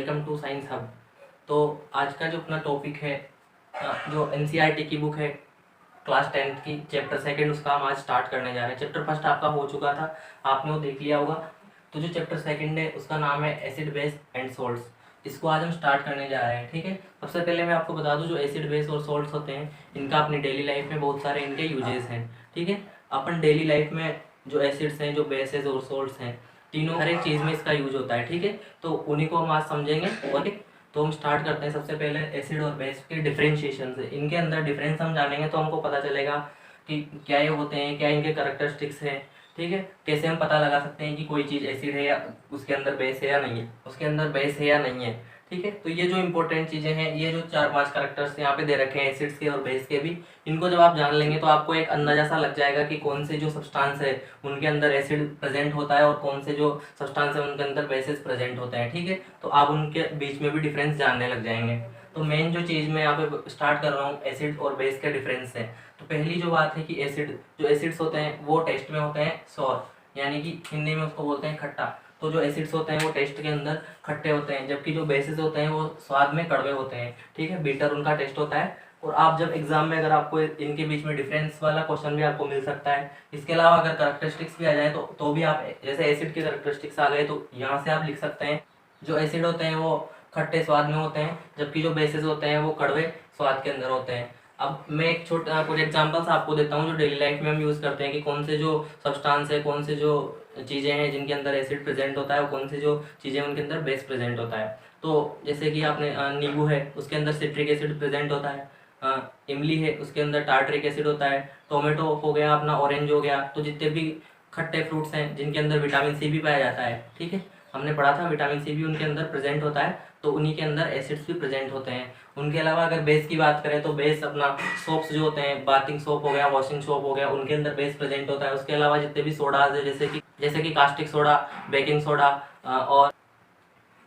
Welcome to science hub. तो आज का जो अपना टॉपिक है जो एनसीईआरटी की बुक है क्लास 10th की चैप्टर सेकंड, उसका हम आज स्टार्ट करने जा रहे हैं। चैप्टर फर्स्ट आपका हो चुका था, आपने वो देख लिया होगा। तो जो चैप्टर सेकंड है उसका नाम है एसिड बेस एंड सोल्ट्स। इसको आज हम स्टार्ट करने जा रहे हैं। ठीक है, सबसे पहले मैं आपको बता दूं जो एसिड बेस और सोल्ट्स होते हैं इनका अपनी डेली लाइफ में बहुत सारे इनके यूजेस हैं। ठीक है, अपन डेली लाइफ में जो एसिड्स हैं, जो बेसेस और सोल्ट्स हैं, तीनों हर एक चीज़ में इसका यूज होता है। ठीक है, तो उन्हीं को हम आज समझेंगे। और तो हम स्टार्ट करते हैं सबसे पहले एसिड और बेस के डिफरेंशिएशन से। इनके अंदर डिफरेंस हम जानेंगे तो हमको पता चलेगा कि क्या ये होते हैं, क्या इनके कैरेक्टरिस्टिक्स हैं। ठीक है, कैसे हम पता लगा सकते हैं कि कोई चीज़ एसिड है या उसके अंदर बेस है या नहीं है, उसके अंदर बेस है या नहीं है। ठीक है, तो ये जो इंपॉर्टेंट चीज़ें हैं, ये जो 4-5 कैरेक्टर्स यहाँ पे दे रखे हैं एसिड्स के और बेस के भी, इनको जब आप जान लेंगे तो आपको एक अंदाजा सा लग जाएगा कि कौन से जो सब्सटेंस है उनके अंदर एसिड प्रेजेंट होता है और कौन से जो सब्सटेंस है उनके अंदर बेसिस प्रेजेंट होते हैं। ठीक है, तो आप उनके बीच में भी डिफरेंस जानने लग जाएंगे। तो मेन जो चीज़ मैं यहाँ पे स्टार्ट कर रहा हूँ एसिड और बेस के डिफरेंस से। तो पहली जो बात है कि एसिड जो एसिड्स होते हैं वो टेस्ट में होते हैं सॉर, यानी कि हिंदी में उसको बोलते हैं खट्टा। तो जो एसिड्स होते हैं वो टेस्ट के अंदर खट्टे होते हैं, जबकि जो बेसिस होते हैं वो स्वाद में कड़वे होते हैं। ठीक है, बीटर उनका टेस्ट होता है। और आप जब एग्जाम में अगर आपको इनके बीच में डिफरेंस वाला क्वेश्चन भी आपको मिल सकता है। इसके अलावा अगर कैरेक्टरिस्टिक्स भी आ जाए तो भी आप जैसे एसिड की कैरेक्टरिस्टिक्स आ गए तो यहाँ से आप लिख सकते हैं जो एसिड होते हैं वो खट्टे स्वाद में होते हैं, जबकि जो बेसिस होते हैं वो कड़वे स्वाद के अंदर होते हैं। अब मैं एक छोटा कुछ एग्जांपल्स आपको देता हूँ जो डेली लाइफ में हम यूज़ करते हैं कि कौन से जो सब्सटेंस है, कौन से जो चीज़ें हैं जिनके अंदर एसिड प्रेजेंट होता है और कौन से जो चीज़ें उनके अंदर बेस प्रेजेंट होता है। तो जैसे कि आपने नींबू है उसके अंदर सिट्रिक एसिड प्रेजेंट होता है, इमली है उसके अंदर टार्टरिक एसिड होता है, टोमेटो हो गया अपना, ऑरेंज हो गया। तो जितने भी खट्टे फ्रूट्स हैं जिनके अंदर विटामिन सी भी पाया जाता है, ठीक है, हमने पढ़ा था विटामिन सी भी उनके अंदर प्रेजेंट होता है, तो उन्हीं के अंदर एसिड्स भी प्रेजेंट होते हैं। उनके अलावा अगर बेस की बात करें तो बेस अपना सोप्स जो होते हैं, बाथिंग सोप हो गया, वॉशिंग सोप हो गया, उनके अंदर बेस प्रेजेंट होता है। उसके अलावा जितने भी सोडाज है जैसे कि कास्टिक सोडा, बेकिंग सोडा और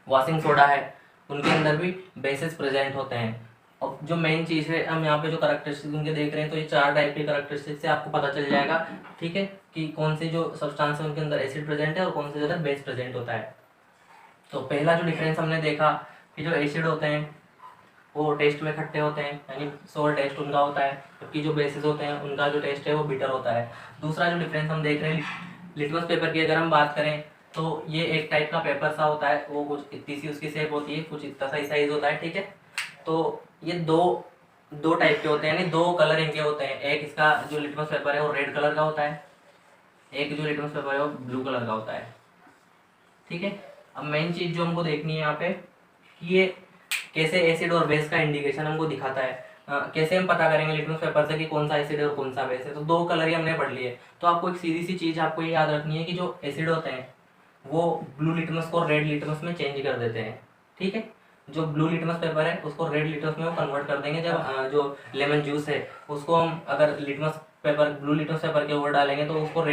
वॉशिंग सोडा है, उनके अंदर भी बेसिस प्रेजेंट होते हैं। और जो मेन चीज़ है, हम यहाँ पे जो कैरेक्टरिस्टिक्स उनके देख रहे हैं तो ये 4 टाइप के कैरेक्टरिस्टिक्स से आपको पता चल जाएगा। ठीक है, कि कौन से जो सब्सटेंस है उनके अंदर एसिड प्रेजेंट है और कौन से अंदर बेस प्रेजेंट होता है। तो पहला जो डिफरेंस हमने देखा कि जो एसिड होते हैं वो टेस्ट में खट्टे होते हैं, यानी सोर टेस्ट उनका होता है, जबकि जो बेसिस होते हैं उनका जो टेस्ट है वो बिटर होता है। दूसरा जो डिफरेंस हम देख रहे हैं लिटमस पेपर की अगर हम बात करें तो ये एक टाइप का पेपर सा होता है, वो कुछ इतनी सी उसकी शेप होती है, कुछ इतना सा ही साइज होता है। ठीक है, तो ये दो दो टाइप के होते हैं, यानी 2 कलर इनके होते हैं। एक इसका जो लिटमस पेपर है वो रेड कलर का होता है, एक जो लिटमस पेपर है वो ब्लू कलर का होता है। ठीक है, अब मेन चीज जो हमको देखनी है यहाँ पे कि ये कैसे एसिड और बेस का इंडिकेशन हमको दिखाता है। कैसे हम पता करेंगे लिटमस पेपर से कि कौन सा एसिड है और कौन सा बेस है। तो 2 कलर ही हमने पढ़ लिए। तो आपको एक सीधी सी चीज आपको ये याद रखनी है कि जो एसिड होते हैं वो ब्लू लिटमस को रेड लिटमस में चेंज कर देते हैं। ठीक है, जो ब्लू लिटमस पेपर है उसको रेड लिटमस में वो कन्वर्ट कर देंगे। जब जो लेमन जूस है उसको हम अगर litmus paper blue litmus paper के ऊपर डालेंगे तो उसको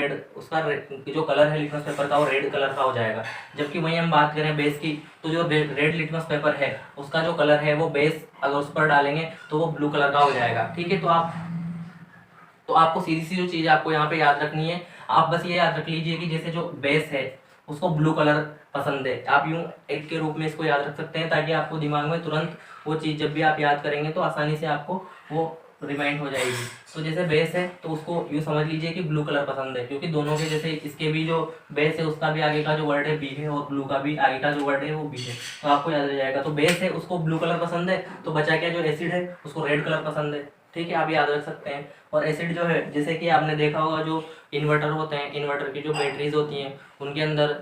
जो कलर है लिटमस पेपर का वो रेड कलर का हो जाएगा। जबकि वहीं हम बात करें बेस की तो जो रेड लिटमस पेपर है उसका जो कलर है वो बेस अगर उस पर डालेंगे तो वो ब्लू कलर का हो जाएगा। ठीक है, तो आपको सीधी सी जो चीज़ आपको यहाँ पे याद रखनी है, आप बस ये याद रख लीजिए कि जैसे जो बेस है उसको ब्लू कलर पसंद है। आप यूं एक के रूप में इसको याद रख सकते हैं ताकि आपको दिमाग में तुरंत वो चीज़ जब भी आप याद करेंगे तो आसानी से आपको वो रिमाइंड हो जाएगी। तो जैसे बेस है तो उसको यूँ समझ लीजिए कि ब्लू कलर पसंद है, क्योंकि दोनों के जैसे इसके भी जो बेस है उसका भी आगे का जो वर्ड है बी है और ब्लू का भी आगे का जो वर्ड है वो बी है। तो आपको याद रह जाएगा। तो बेस है उसको ब्लू कलर पसंद है, तो बचा क्या, जो एसिड है उसको रेड कलर पसंद है। ठीक है, आप याद रख सकते हैं। और एसिड जो है जैसे कि आपने देखा होगा जो इन्वर्टर होते हैं, इन्वर्टर की जो बैटरीज होती हैं उनके अंदर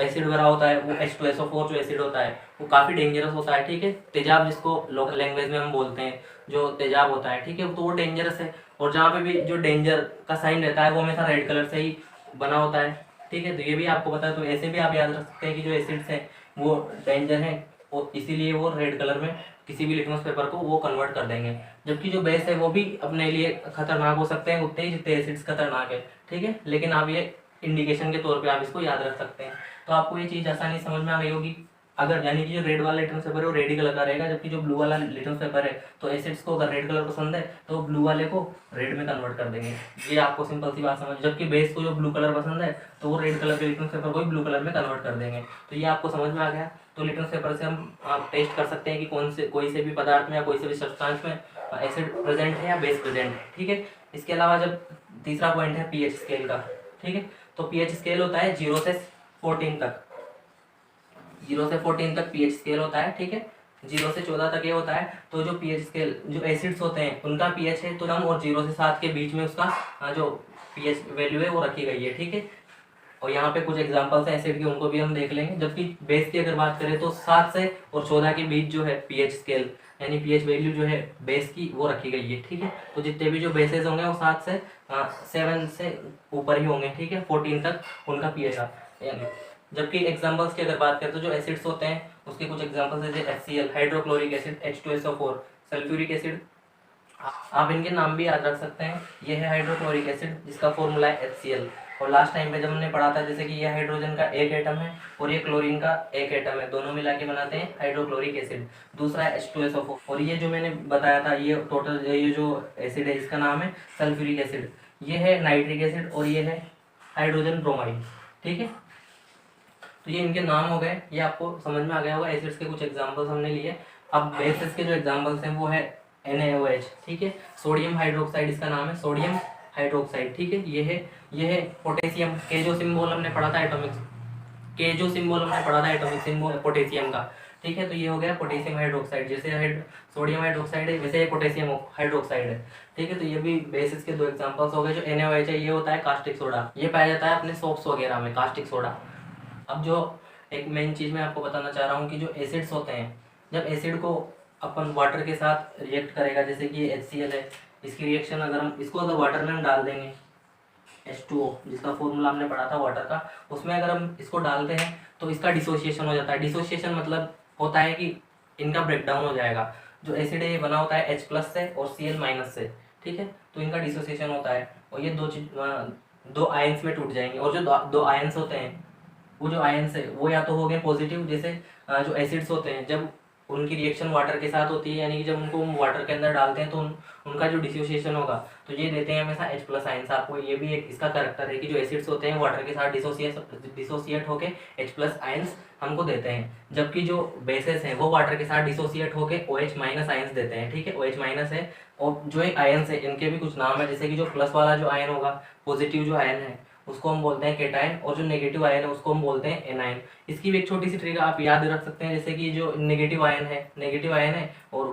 एसिड भरा होता है, वो H2SO4 जो एसिड होता है वो काफ़ी डेंजरस होता है। ठीक है, तेजाब जिसको लोकल लैंग्वेज में हम बोलते हैं, जो तेजाब होता है, ठीक है, तो वो डेंजरस है। और जहाँ पे भी जो डेंजर का साइन रहता है वो हमेशा रेड कलर से ही बना होता है। ठीक है, तो ये भी आपको पता है। तो ऐसे भी आप याद रख सकते हैं कि जो एसिड्स हैं वो डेंजर हैं और इसीलिए वो रेड कलर में किसी भी लिटमस पेपर को वो कन्वर्ट कर देंगे। जबकि जो बेस है वो भी अपने लिए खतरनाक हो सकते हैं उतने ही जितने एसिड्स खतरनाक है। ठीक है, लेकिन आप ये इंडिकेशन के तौर पे आप इसको याद रख सकते हैं। तो आपको ये चीज़ आसानी समझ में आ गई होगी। अगर यानी कि जो रेड वाला लिटमस पेपर है वो रेड कलर का रहेगा, जबकि जो ब्लू वाला लिटमस पेपर है तो एसिड्स को अगर रेड कलर पसंद है तो ब्लू वाले को रेड में कन्वर्ट कर देंगे। ये आपको सिंपल सी बात समझ। जबकि बेस को जो ब्लू कलर पसंद है तो वो रेड कलर के लिटमस पेपर को ब्लू कलर में कन्वर्ट कर देंगे। तो ये आपको समझ में आ गया। तो लिटमस पेपर से हम आप टेस्ट कर सकते हैं कि कौन से कोई से भी पदार्थ में या कोई से भी सब्सटेंस में एसिड प्रेजेंट है या बेस प्रेजेंट है। ठीक है। इसके अलावा जब तीसरा पॉइंट है पीएच स्केल का। ठीक है। तो पीएच स्केल होता है 0 से 14 तक, 0 से 14 तक पीएच स्केल होता है। ठीक है। 0 से 14 तक ये होता है। तो जो पीएच स्केल जो एसिड्स होते हैं उनका पीएच है तो कम, और 0 से 7 के बीच में उसका जो पीएच वैल्यू है वो रखी गई है। ठीक है। और यहाँ पे कुछ एग्जांपल्स हैं एसिड के, उनको भी हम देख लेंगे। जबकि बेस की अगर बात करें तो 7 से और 14 के बीच जो है पीएच स्केल यानी पीएच वैल्यू जो है बेस की वो रखी गई है। ठीक है। तो जितने भी जो बेसेस होंगे वो 7 से 7 से ऊपर ही होंगे। ठीक है। 14 तक उनका पीएच यानी। जबकि एग्जांपल्स की अगर बात करें तो जो एसिड्स होते हैं उसके कुछ एग्जांपल्स है जैसे HCl hydrochloric acid, H2SO4, sulphuric acid. आप इनके नाम भी याद रख सकते हैं। ये है हाइड्रोक्लोरिक एसिड जिसका फॉर्मूला है HCl। और लास्ट टाइम पे जब हमने पढ़ा था जैसे कि ये हाइड्रोजन का एक एटम है और ये क्लोरीन का एक एटम है, दोनों मिला के बनाते हैं हाइड्रोक्लोरिक एसिड। दूसरा है H2SO4। और ये जो मैंने बताया था ये टोटल ये जो एसिड है इसका नाम है सल्फ्यूरिक एसिड। ये है नाइट्रिक एसिड और ये है हाइड्रोजन ब्रोमाइड। ठीक है। तो ये इनके नाम हो गए, ये आपको समझ में आ गया होगा। एसिड्स के कुछ एग्जांपल्स हमने लिए। अब बेसिस के जो एग्जांपल्स हैं वो है NaOH। ठीक है। सोडियम हाइड्रोक्साइड इसका नाम है, सोडियम हाइड्रोक्साइड। ठीक है। ये है पोटेशियम के जो सिंबल हमने पढ़ा था एटॉमिक के जो सिंबल हमने पढ़ा था एटॉमिक सिंबल पोटेशियम का। ठीक है। तो ये हो गया पोटेशियम हाइड्रोक्साइड। जैसे सोडियम हाइड्रोक्साइड है वैसे ये पोटेशियम हाइड्रोक्साइड है। ठीक है। तो ये भी बेसिस के दो एग्जांपल्स हो गए। जो NaOH है ये होता है कास्टिक सोडा, ये पाया जाता है अपने सोप्स वगैरह में, कास्टिक सोडा। अब जो एक मेन चीज़ मैं आपको बताना चाह रहा हूँ कि जो एसिड्स होते हैं, जब एसिड को अपन वाटर के साथ रिएक्ट करेगा, जैसे कि ये HCl है, इसकी रिएक्शन अगर हम इसको अगर वाटर में हम डाल देंगे H2O जिसका फॉर्मूला हमने पढ़ा था वाटर का, उसमें अगर हम इसको डालते हैं तो इसका डिसोसिएशन हो जाता है। डिसोसिएशन मतलब होता है कि इनका ब्रेकडाउन हो जाएगा। जो एसिड है ये बना होता है H+ से और Cl- से। ठीक है। तो इनका डिसोसिएशन होता है और ये दो आयंस में टूट जाएंगे। और जो दो आयंस होते हैं वो जो आयंस है वो या तो हो गए पॉजिटिव, जैसे जो एसिड्स होते हैं जब उनकी रिएक्शन वाटर के साथ होती है यानी कि जब उनको हम वाटर के अंदर डालते हैं तो उनका जो डिसोसिएशन होगा तो ये देते हैं हमेशा H+ आयंस। आपको ये भी एक इसका कैरेक्टर है कि जो एसिड्स होते हैं वाटर के साथ डिसोसिएट होके H+ आयंस हमको देते हैं, जबकि जो बेसेस हैं वो वाटर के साथ डिसोसिएट होके OH- आयंस देते हैं। ठीक है। OH- है। और जो एक आयंस है इनके भी कुछ नाम है, जैसे कि जो प्लस वाला जो आयन होगा, पॉजिटिव जो आयन है उसको हम बोलते हैं केटायन, और जो नेगेटिव आयन है उसको हम बोलते हैं एनायन। इसकी भी एक छोटी सी ट्रिक आप याद रख सकते हैं, जैसे कि जो नेगेटिव आयन है और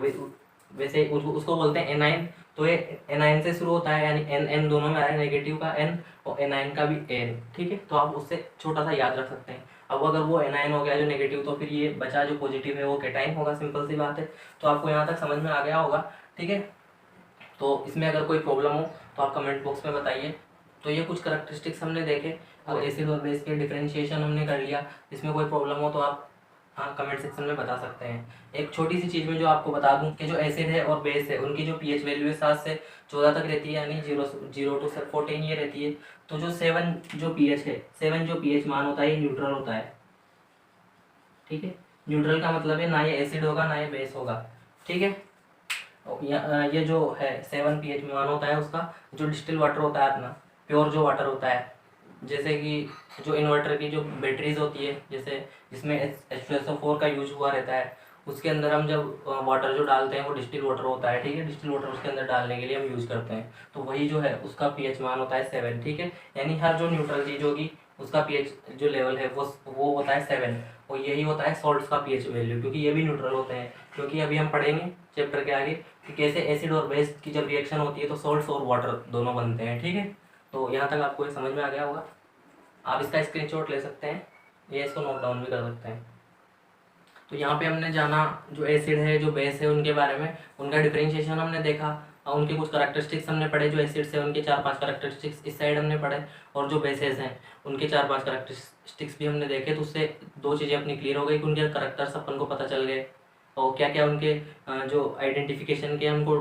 वैसे उसको बोलते हैं एनायन। तो ये एनायन से शुरू होता है यानी एन दोनों में आ रहा है, नेगेटिव का एन और एनायन का भी एन। ठीक है। तो आप उससे छोटा सा याद रख सकते हैं। अब अगर वो एनायन हो गया जो नेगेटिव, तो फिर ये बचा जो पॉजिटिव है वो केटायन होगा। सिंपल सी बात है। तो आपको यहाँ तक समझ में आ गया होगा। ठीक है। तो इसमें अगर कोई प्रॉब्लम हो तो आप कमेंट बॉक्स में बताइए। तो ये कुछ करैक्टरिस्टिक्स हमने देखे और एसिड और बेस के डिफरेंशिएशन हमने कर लिया। इसमें कोई प्रॉब्लम हो तो आप हाँ कमेंट सेक्शन में बता सकते हैं। एक छोटी सी चीज़ में जो आपको बता दूं कि जो एसिड है और बेस है उनकी जो पीएच वैल्यू है 7 से 14 तक रहती है, यानी 0 to 14 ये रहती है। तो जो 7 जो पीएच है, 7 जो पीएच मान होता है ये न्यूट्रल होता है। ठीक है। न्यूट्रल का मतलब है ना ये एसिड होगा ना ये बेस होगा। ठीक है। ये जो है 7 pH मान होता है उसका जो डिस्टिल वाटर होता है अपना प्योर जो वाटर होता है, जैसे कि जो इन्वर्टर की जो बैटरीज होती है जैसे जिसमें H2SO4 का यूज हुआ रहता है, उसके अंदर हम जब वाटर जो डालते हैं वो डिस्टिल वाटर होता है। ठीक है। डिस्टिल वाटर उसके अंदर डालने के लिए हम यूज करते हैं। तो वही जो है उसका पीएच मान होता है 7। ठीक है। यानी हर जो न्यूट्रल चीज होगी उसका पीएच जो लेवल है वो होता है 7। और यही होता है सॉल्ट्स का पीएच वैल्यू, क्योंकि ये भी न्यूट्रल होते हैं। क्योंकि अभी हम पढ़ेंगे चैप्टर के आगे कि कैसे एसिड और बेस की जब रिएक्शन होती है तो सॉल्ट्स और वाटर दोनों बनते हैं। ठीक है। तो यहाँ तक आपको ये समझ में आ गया होगा। आप इसका स्क्रीनशॉट ले सकते हैं या इसको नोट डाउन भी कर सकते हैं। तो यहाँ पे हमने जाना जो एसिड है जो बेस है उनके बारे में, उनका डिफरेंशिएशन हमने देखा और उनके कुछ करैक्टरिस्टिक्स हमने पढ़े। जो एसिड्स है उनके 4-5 करैक्टरिस्टिक्स इस साइड हमने पढ़े और जो बेसेस हैं उनके 4-5 करैक्टरिस्टिक्स भी हमने देखे। तो उससे दो चीज़ें अपनी क्लियर हो गई कि उनके करैक्टर्स अपन को पता चल गए और क्या क्या उनके जो आइडेंटिफिकेशन के हमको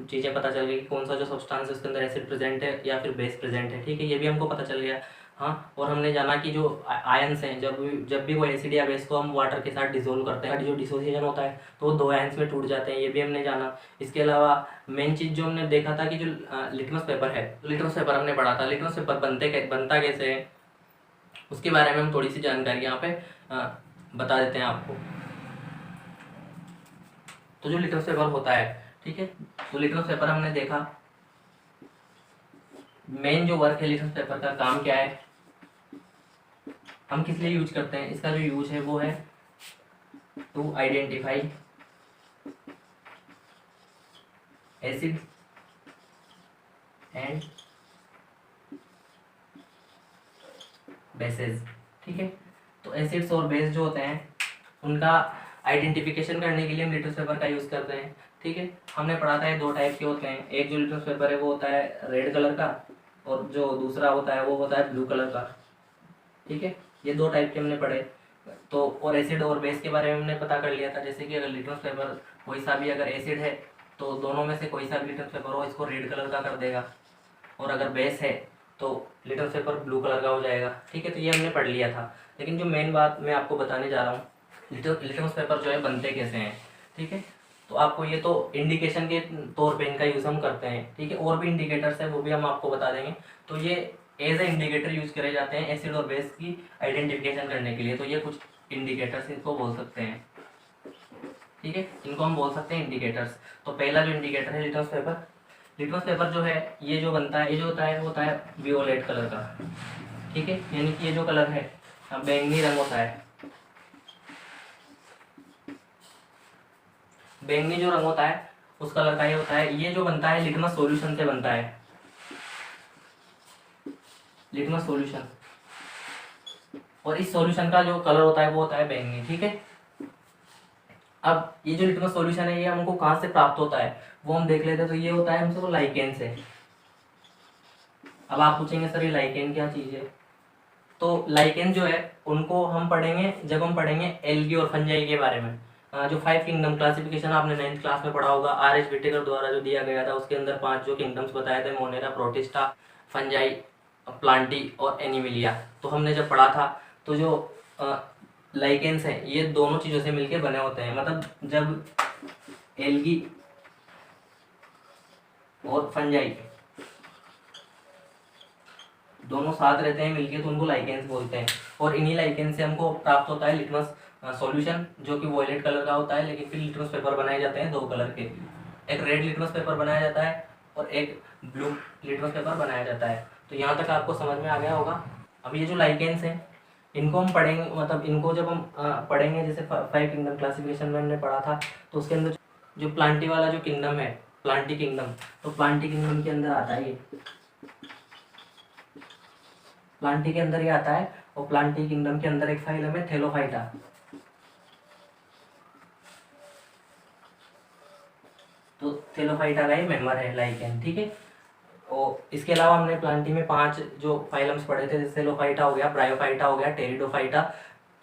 चीज़ें पता चल गई कि कौन सा जो सब्सटेंस है उसके अंदर एसिड प्रेजेंट है या फिर बेस प्रेजेंट है। ठीक है। ये भी हमको पता चल गया। हाँ, और हमने जाना कि जो आयंस हैं, जब भी कोई एसिड या बेस को हम वाटर के साथ डिसोल्व करते हैं, जो डिसोसिएशन होता है तो वो दो आयंस में टूट जाते हैं, ये भी हमने जाना। इसके अलावा मेन चीज़ जो हमने देखा था कि जो लिटमस पेपर है, लिटमस पेपर हमने पढ़ा था, लिटमस पेपर बनता कैसे है उसके बारे में हम थोड़ी सी जानकारी यहाँ पे बता देते हैं आपको। तो जो लिटमस पेपर होता है, ठीक है, तो लिटमस पेपर हमने देखा, मेन जो वर्क है लिटमस पेपर का, काम क्या है, हम किस लिए यूज करते हैं, इसका जो यूज है वो है to identify acid and bases, ठीक है। तो एसिड्स और बेस जो होते हैं उनका आइडेंटिफिकेशन करने के लिए हम लिटमस पेपर का यूज़ करते हैं, ठीक है। हमने पढ़ा था ये दो टाइप के होते हैं, एक जो लिटमस पेपर है वो होता है रेड कलर का, और जो दूसरा होता है वो होता है ब्लू कलर का, ठीक है। ये दो टाइप के हमने पढ़े। तो और एसिड और बेस के बारे में हमने पता कर लिया था, जैसे कि अगर लिटमस पेपर कोई सा भी अगर एसिड है तो दोनों में से कोई सा भी लिटमस पेपर हो इसको रेड कलर का कर देगा, और अगर बेस है तो लिटमस पेपर ब्लू कलर का हो जाएगा, ठीक है। तो ये हमने पढ़ लिया था, लेकिन जो मेन बात मैं आपको बताने जा रहा हूँ, लिटमस पेपर जो है बनते कैसे हैं, ठीक है। तो आपको ये तो इंडिकेशन के तौर पे इनका यूज़ हम करते हैं, ठीक है। और भी इंडिकेटर्स है वो भी हम आपको बता देंगे। तो ये एज ए इंडिकेटर यूज़ करे जाते हैं एसिड और बेस की आइडेंटिफिकेशन करने के लिए। तो ये कुछ इंडिकेटर्स इनको बोल सकते हैं, ठीक है, इनको हम बोल सकते हैं इंडिकेटर्स। तो पहला जो इंडिकेटर है लिटमस पेपर, लिटमस पेपर जो है ये जो बनता है, ये जो होता है वियोलेट कलर का, ठीक है, यानी कि ये जो कलर है बैंगनी रंग होता है, बैंगनी जो रंग होता है उस कलर का ये होता है। ये जो बनता है लिटमस सॉल्यूशन से बनता है, लिटमस सॉल्यूशन, और इस सॉल्यूशन का जो कलर होता है वो होता है बैंगनी, ठीक है। अब ये जो लिटमस सॉल्यूशन है ये हमको कहाँ से प्राप्त होता है वो हम देख लेते हैं। तो ये होता है हमसे वो लाइकेन से। अब आप पूछेंगे सर ये लाइकेन क्या चीज़ है, तो लाइकेन जो है उनको हम पढ़ेंगे जब हम पढ़ेंगे एल्गी और फंजाई के बारे में। जो 5 किंगडम क्लासिफिकेशन आपने 9th क्लास में पढ़ा होगा, R.H. विटेकर द्वारा जो दिया गया था, उसके अंदर 5 जो किंगडम्स बताए थे, मोनेरा, प्रोटिस्टा, फंजाई, प्लांटी और एनिमिलिया। तो हमने जब पढ़ा था तो जो लाइकेन्स हैं ये दोनों चीज़ों से मिलके बने होते हैं, मतलब जब एल्गी और फंजाई दोनों साथ रहते हैं मिलके तो उनको लाइकेंस बोलते हैं। और इन्हीं लाइकेंस से हमको प्राप्त होता है लिटमस सॉल्यूशन, जो कि वॉयलेट कलर का होता है। लेकिन फिर लिटमस पेपर बनाए जाते हैं दो कलर के, एक रेड लिटमस पेपर बनाया जाता है और एक ब्लू लिटमस पेपर बनाया जाता है। तो यहाँ तक आपको समझ में आ गया होगा। अब ये जो लाइकेंस हैं इनको हम पढ़ेंगे, मतलब इनको जब हम पढ़ेंगे, जैसे 5 किंगडम क्लासिफिकेशन में हमने पढ़ा था, तो उसके अंदर जो प्लांटी वाला जो किंगडम है, प्लांटी किंगडम, तो प्लांटी किंगडम के अंदर आता है ये, प्लांटी के अंदर ये आता है। और प्लांटी किंगडम के अंदर एक फाइलम है थेलोफाइटा, तो थेलोफाइटा का ही मेंबर है लाइकेन, ठीक है। और इसके अलावा हमने प्लांटी में 5 जो फाइलम्स पढ़े थे, जैसे थेलोफाइटा हो गया, ब्रायोफाइटा हो गया, टेरिडोफाइटा,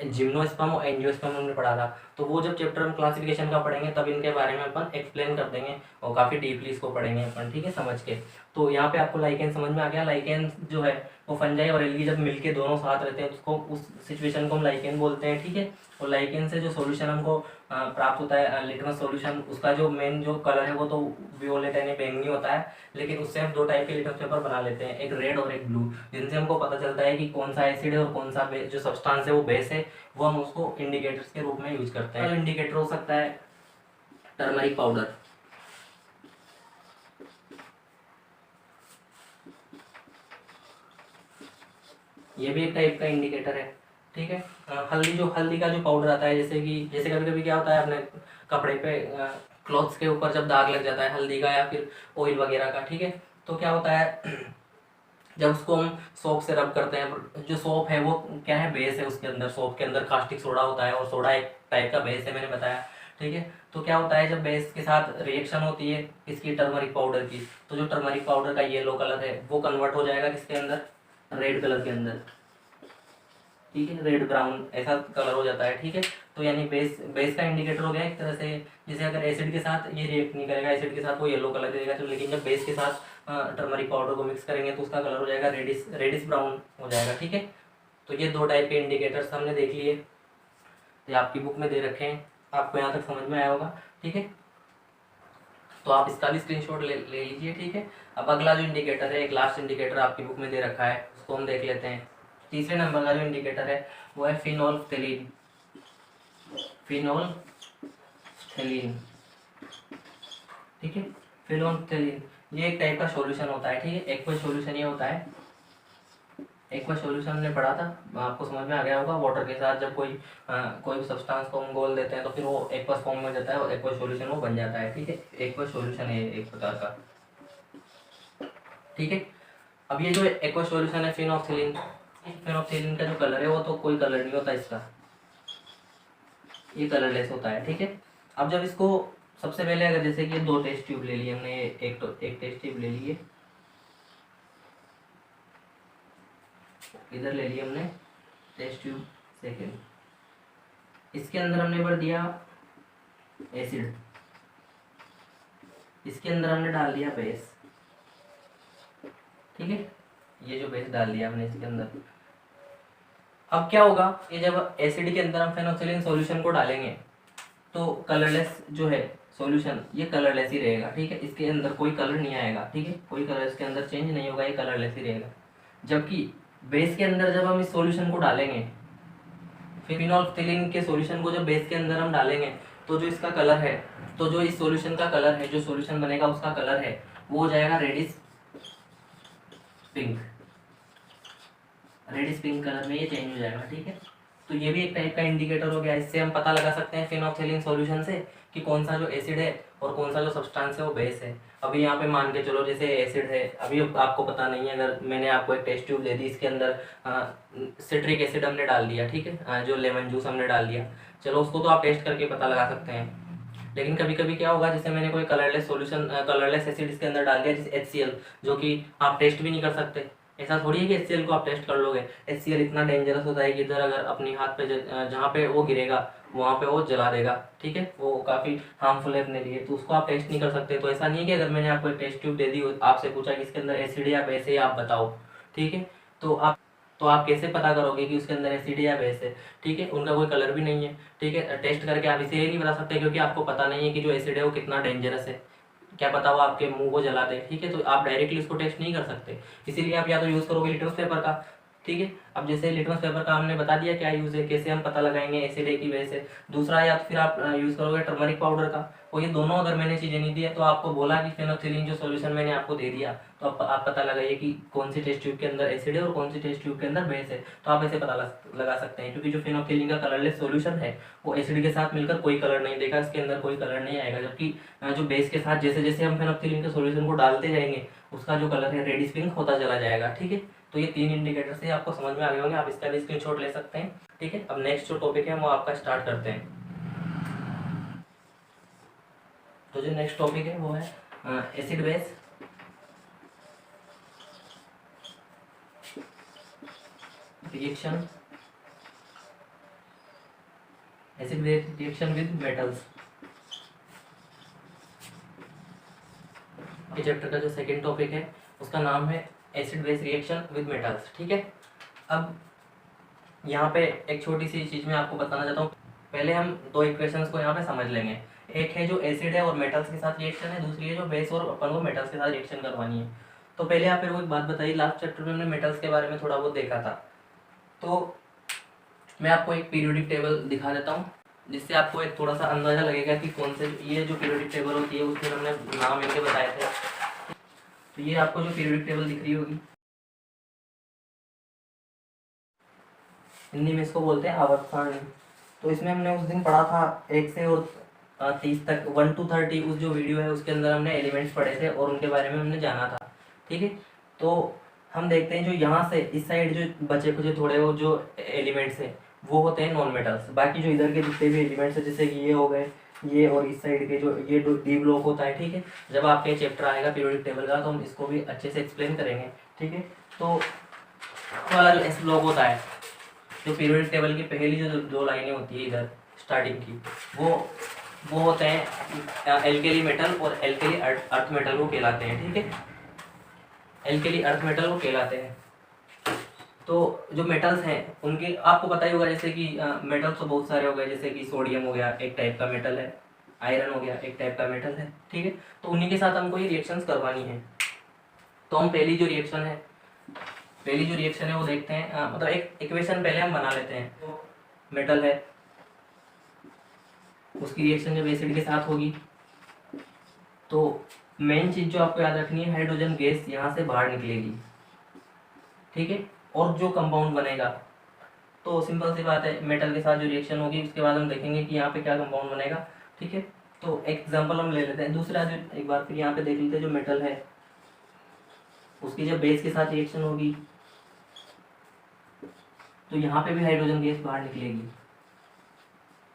जिम्नोस्पर्म और एंजियोस्पर्म हमने पढ़ा था। तो वो जब चैप्टर हम क्लासिफिकेशन का पढ़ेंगे तब इनके बारे में अपन एक्सप्लेन कर देंगे और काफ़ी डीपली इसको पढ़ेंगे अपन, ठीक है, समझ के। तो यहाँ पे आपको लाइकेन समझ में आ गया। लाइकेन जो है वो फंजाई और एल्गी जब मिलके दोनों साथ रहते हैं उसको, उस सिचुएशन को हम लाइकेन बोलते हैं, ठीक है। और लाइकेन से जो सॉल्यूशन हमको प्राप्त होता है लिटमस सॉल्यूशन, उसका जो मेन जो कलर है वो तो वियोलेट यानी बैंगनी होता है। लेकिन उससे हम 2 टाइप के लिटमस पेपर बना लेते हैं, एक रेड और एक ब्लू, जिनसे हमको पता चलता है कि कौन सा एसिड है और कौन सा जो सब्सटेंस है वो बेस है। वो हम उसको इंडिकेटर्स के रूप में यूज करते हैं। इंडिकेटर हो सकता है टर्मरिक पाउडर, ये भी एक टाइप का इंडिकेटर है, ठीक है। हल्दी का जो पाउडर आता है, जैसे कभी कभी क्या होता है अपने कपड़े पे क्लॉथ्स के ऊपर जब दाग लग जाता है हल्दी का या फिर ऑयल वगैरह का, ठीक है, तो क्या होता है जब उसको हम सोप से रब करते हैं, जो सोप है वो क्या है, बेस है, उसके अंदर सोप के अंदर कास्टिक सोडा होता है और सोडा एक टाइप का बेस है, मैंने बताया, ठीक है। तो क्या होता है जब बेस के साथ रिएक्शन होती है इसकी टर्मरिक पाउडर की, तो जो टर्मरिक पाउडर का येलो कलर है वो कन्वर्ट हो जाएगा किसके अंदर, रेड कलर के अंदर, ठीक है, रेड ब्राउन ऐसा कलर हो जाता है, ठीक है। तो यानी बेस का इंडिकेटर हो गया एक तरह से। जैसे अगर एसिड के साथ ये रिएक्ट नहीं करेगा, एसिड के साथ वो येलो कलर देगा, तो लेकिन जब बेस के साथ टर्मरिक पाउडर को मिक्स करेंगे तो उसका कलर हो जाएगा रेडिश ब्राउन हो जाएगा। ठीक है, तो ये 2 टाइप के इंडिकेटर्स हमने देख लिए, ये आपकी बुक में दे रखे हैं, आपको यहाँ तक समझ में आया होगा। ठीक है, तो आप इसका भी स्क्रीनशॉट ले लीजिए। ठीक है, अब अगला जो इंडिकेटर है, एक लास्ट इंडिकेटर आपकी बुक में दे रखा है, उसको हम देख लेते हैं। तीसरे नंबर का जो इंडिकेटर है वो है फिनोल्फ्थेलीन। फिनोल्फ्थेलीन, ठीक है, फिनोल्फ्थेलीन ये एक टाइप का सॉल्यूशन होता है। ठीक है, एक्वा सॉल्यूशन ये होता है, एक्वा सॉल्यूशन हमने पढ़ा था, आपको समझ में आ गया होगा। वाटर के साथ जब कोई सब्सटेंस को हम घोल देते हैं तो फिर वो एक्वस फॉर्म में जाता है और एक्वा सॉल्यूशन वो बन जाता है। ठीक है, एक्वा सॉल्यूशन है एक प्रकार का। ठीक है, अब ये जो एक्वा सॉल्यूशन है फिनोल्फ्थेलीन का जो कलर है वो तो कोई कलर नहीं होता इसका, ये कलरलेस होता है। ठीक है, अब जब इसको सबसे पहले अगर जैसे कि 2 टेस्ट ट्यूब ले लिए हमने, एक टेस्ट ट्यूब ले लिए, इधर ले लिया हमने टेस्ट ट्यूब सेकेंड, इसके अंदर हमने भर दिया एसिड, इसके अंदर हमने डाल दिया बेस। ठीक है, ये जो बेस डाल दिया हमने इसके अंदर, अब क्या होगा, ये जब एसिड के अंदर हम फेनोक्सिलिन सॉल्यूशन को डालेंगे तो कलरलेस जो है सॉल्यूशन ये कलरलेस ही रहेगा। ठीक है, इसके अंदर कोई कलर नहीं आएगा। ठीक है, कोई कलर इसके अंदर चेंज नहीं होगा, ये कलरलेस ही रहेगा। जबकि बेस के अंदर जब हम इस सॉल्यूशन को डालेंगे, फिनोल्फ्थेलीन के सॉल्यूशन को जब बेस के अंदर हम डालेंगे तो जो इसका कलर है, तो जो इस सॉल्यूशन का कलर है, जो सॉल्यूशन बनेगा उसका कलर है वो हो जाएगा reddish pink, reddish pink colour में ये चेंज हो जाएगा। ठीक है, तो ये भी एक टाइप का इंडिकेटर हो गया। इससे हम पता लगा सकते हैं फिनोल्फ्थेलीन सॉल्यूशन से कि कौन सा जो एसिड है और कौन सा जो सब्सटेंस है वो बेस है। अभी यहाँ पे मान के चलो जैसे एसिड है, अभी आपको पता नहीं है, अगर मैंने आपको एक टेस्ट ट्यूब दे दी, इसके अंदर सिट्रिक एसिड हमने डाल दिया, ठीक है, जो लेमन जूस हमने डाल दिया, चलो उसको तो आप टेस्ट करके पता लगा सकते हैं। लेकिन कभी कभी क्या होगा, जैसे मैंने कोई कलरलेस सॉल्यूशन, कलरलेस एसिड इसके अंदर डाल दिया, जैसे HCl, जो कि आप टेस्ट भी नहीं कर सकते। ऐसा थोड़ी है कि HCl को आप टेस्ट कर लोगे। HCl इतना डेंजरस होता है कि इधर अगर अपनी हाथ पे जहाँ पे वो गिरेगा वहाँ पे वो जला देगा। ठीक है, वो काफ़ी हार्मफुल है अपने लिए, तो उसको आप टेस्ट नहीं कर सकते। तो ऐसा नहीं है कि अगर मैंने आपको एक टेस्ट ट्यूब दे दी, आपसे पूछा कि इसके अंदर एसिड या बेस है आप बताओ, ठीक है, तो आप कैसे पता करोगे कि उसके अंदर एसिड या बेस है। ठीक है, उनका कोई कलर भी नहीं है। ठीक है, टेस्ट करके आप इसीलिए नहीं बता सकते क्योंकि आपको पता नहीं है कि जो एसिड है वो कितना डेंजरस है, क्या पता वो आपके मुंह को जला दे। ठीक है, तो आप डायरेक्टली उसको टेस्ट नहीं कर सकते, इसीलिए आप या तो यूज़ करोगे लिटमस पेपर का। ठीक है, अब जैसे लिटमस पेपर का हमने बता दिया क्या यूज़ है, कैसे हम पता लगाएंगे एसिड है की वजह से। दूसरा, या तो फिर आप यूज़ करोगे टर्मरिक पाउडर का। और ये दोनों अगर मैंने चीज़ें नहीं दी है तो आपको बोला कि फेनोक्सिलिन जो सॉल्यूशन मैंने आपको दे दिया, तो आप पता लगाइए कि कौन सी टेस्ट ट्यूब के अंदर एसिड है और कौन सी टेस्ट ट्यूब के अंदर बेस है। तो आप ऐसे पता लगा सकते हैं, क्योंकि जो फेनोक्सिलिन का कलरलेस सॉल्यूशन है वो एसिड के साथ मिलकर कोई कलर नहीं देगा, इसके अंदर कोई कलर नहीं आएगा। जबकि जो बेस के साथ जैसे जैसे हम फेनोक्सिलिन के सॉल्यूशन को डालते जाएंगे उसका जो कलर है रेडिश पिंक होता चला जाएगा। ठीक है, तो ये 3 इंडिकेटर से आपको समझ में आ गए होंगे, आप इसका भी स्क्रीनशॉट ले सकते हैं। ठीक है, अब नेक्स्ट जो टॉपिक है वो आपका स्टार्ट करते हैं। तो जो नेक्स्ट टॉपिक है वो है acid base reaction, acid base reaction with metals. ये चैप्टर का जो सेकंड टॉपिक है उसका नाम है acid base reaction with metals. ठीक है, अब यहाँ पे एक छोटी सी चीज़ मैं आपको बताना चाहता हूँ। पहले हम 2 इक्वेशंस को यहाँ पे समझ लेंगे। एक है जो एसिड है और मेटल्स के साथ रिएक्शन है, दूसरी है जो बेस और अपन को मेटल्स के साथ रिएक्शन करवानी है। तो पहले आप मेरे को एक बात बताइए, लास्ट चैप्टर में हमने मेटल्स के बारे में थोड़ा बहुत देखा था, तो मैं आपको एक पीरियोडिक टेबल दिखा देता हूँ जिससे आपको एक थोड़ा सा अंदाजा लगेगा कि कौन से, ये जो पीरियोडिक टेबल होती है उसमें हमने नाम इनके बताए थे। तो ये आपको जो पीरियोडिक टेबल दिख रही होगी, हिंदी में इसको बोलते हैं आवर्त सारणी। तो इसमें हमने उस दिन पढ़ा था 1 से और 30 तक, 1 to 30 उस जो वीडियो है उसके अंदर हमने एलिमेंट्स पढ़े थे और उनके बारे में हमने जाना था। ठीक है, तो हम देखते हैं जो यहाँ से इस साइड जो बचे कुछ थोड़े वो जो एलिमेंट्स हैं वो होते हैं नॉन मेटल्स। बाकी जो इधर के जितने भी एलिमेंट्स हैं, जैसे कि ये हो गए ये, और इस साइड के जो ये डी ब्लॉक होता है। ठीक है, जब आपके चैप्टर आएगा पीरियोडिक टेबल का तो हम इसको भी अच्छे से एक्सप्लेन करेंगे। ठीक है, तो एस ब्लॉक होता है, जो पीरियोडिक टेबल की पहली जो 2 लाइनें होती है इधर स्टार्टिंग की, वो होते हैं एल्केली मेटल और एल्केली अर्थ मेटल वो कहलाते हैं। ठीक है, एल्कली अर्थ मेटल वो कहलाते हैं। तो जो मेटल्स हैं उनके आपको पता ही होगा, जैसे कि मेटल्स तो बहुत सारे हो गए, जैसे कि सोडियम हो गया एक टाइप का मेटल है, आयरन हो गया एक टाइप का मेटल है, ठीक है। तो उन्हीं के साथ हमको ये रिएक्शंस करवानी है। तो हम पहली जो रिएक्शन है वो देखते हैं, मतलब एक इक्वेशन पहले हम बना लेते हैं। तो मेटल है, उसकी रिएक्शन जब एसिड के साथ होगी तो मेन चीज़ जो आपको याद रखनी है, हाइड्रोजन गैस यहाँ से बाहर निकलेगी, ठीक है। और जो कंपाउंड बनेगा, तो सिंपल सी बात है, मेटल के साथ जो रिएक्शन होगी उसके बाद हम देखेंगे कि यहाँ पे क्या कंपाउंड बनेगा, ठीक है। तो एग्जांपल हम ले लेते हैं दूसरा, जो एक बार फिर यहाँ पे देख लेते हैं, जो मेटल है उसकी जब बेस के साथ रिएक्शन होगी तो यहाँ पे भी हाइड्रोजन गैस बाहर निकलेगी।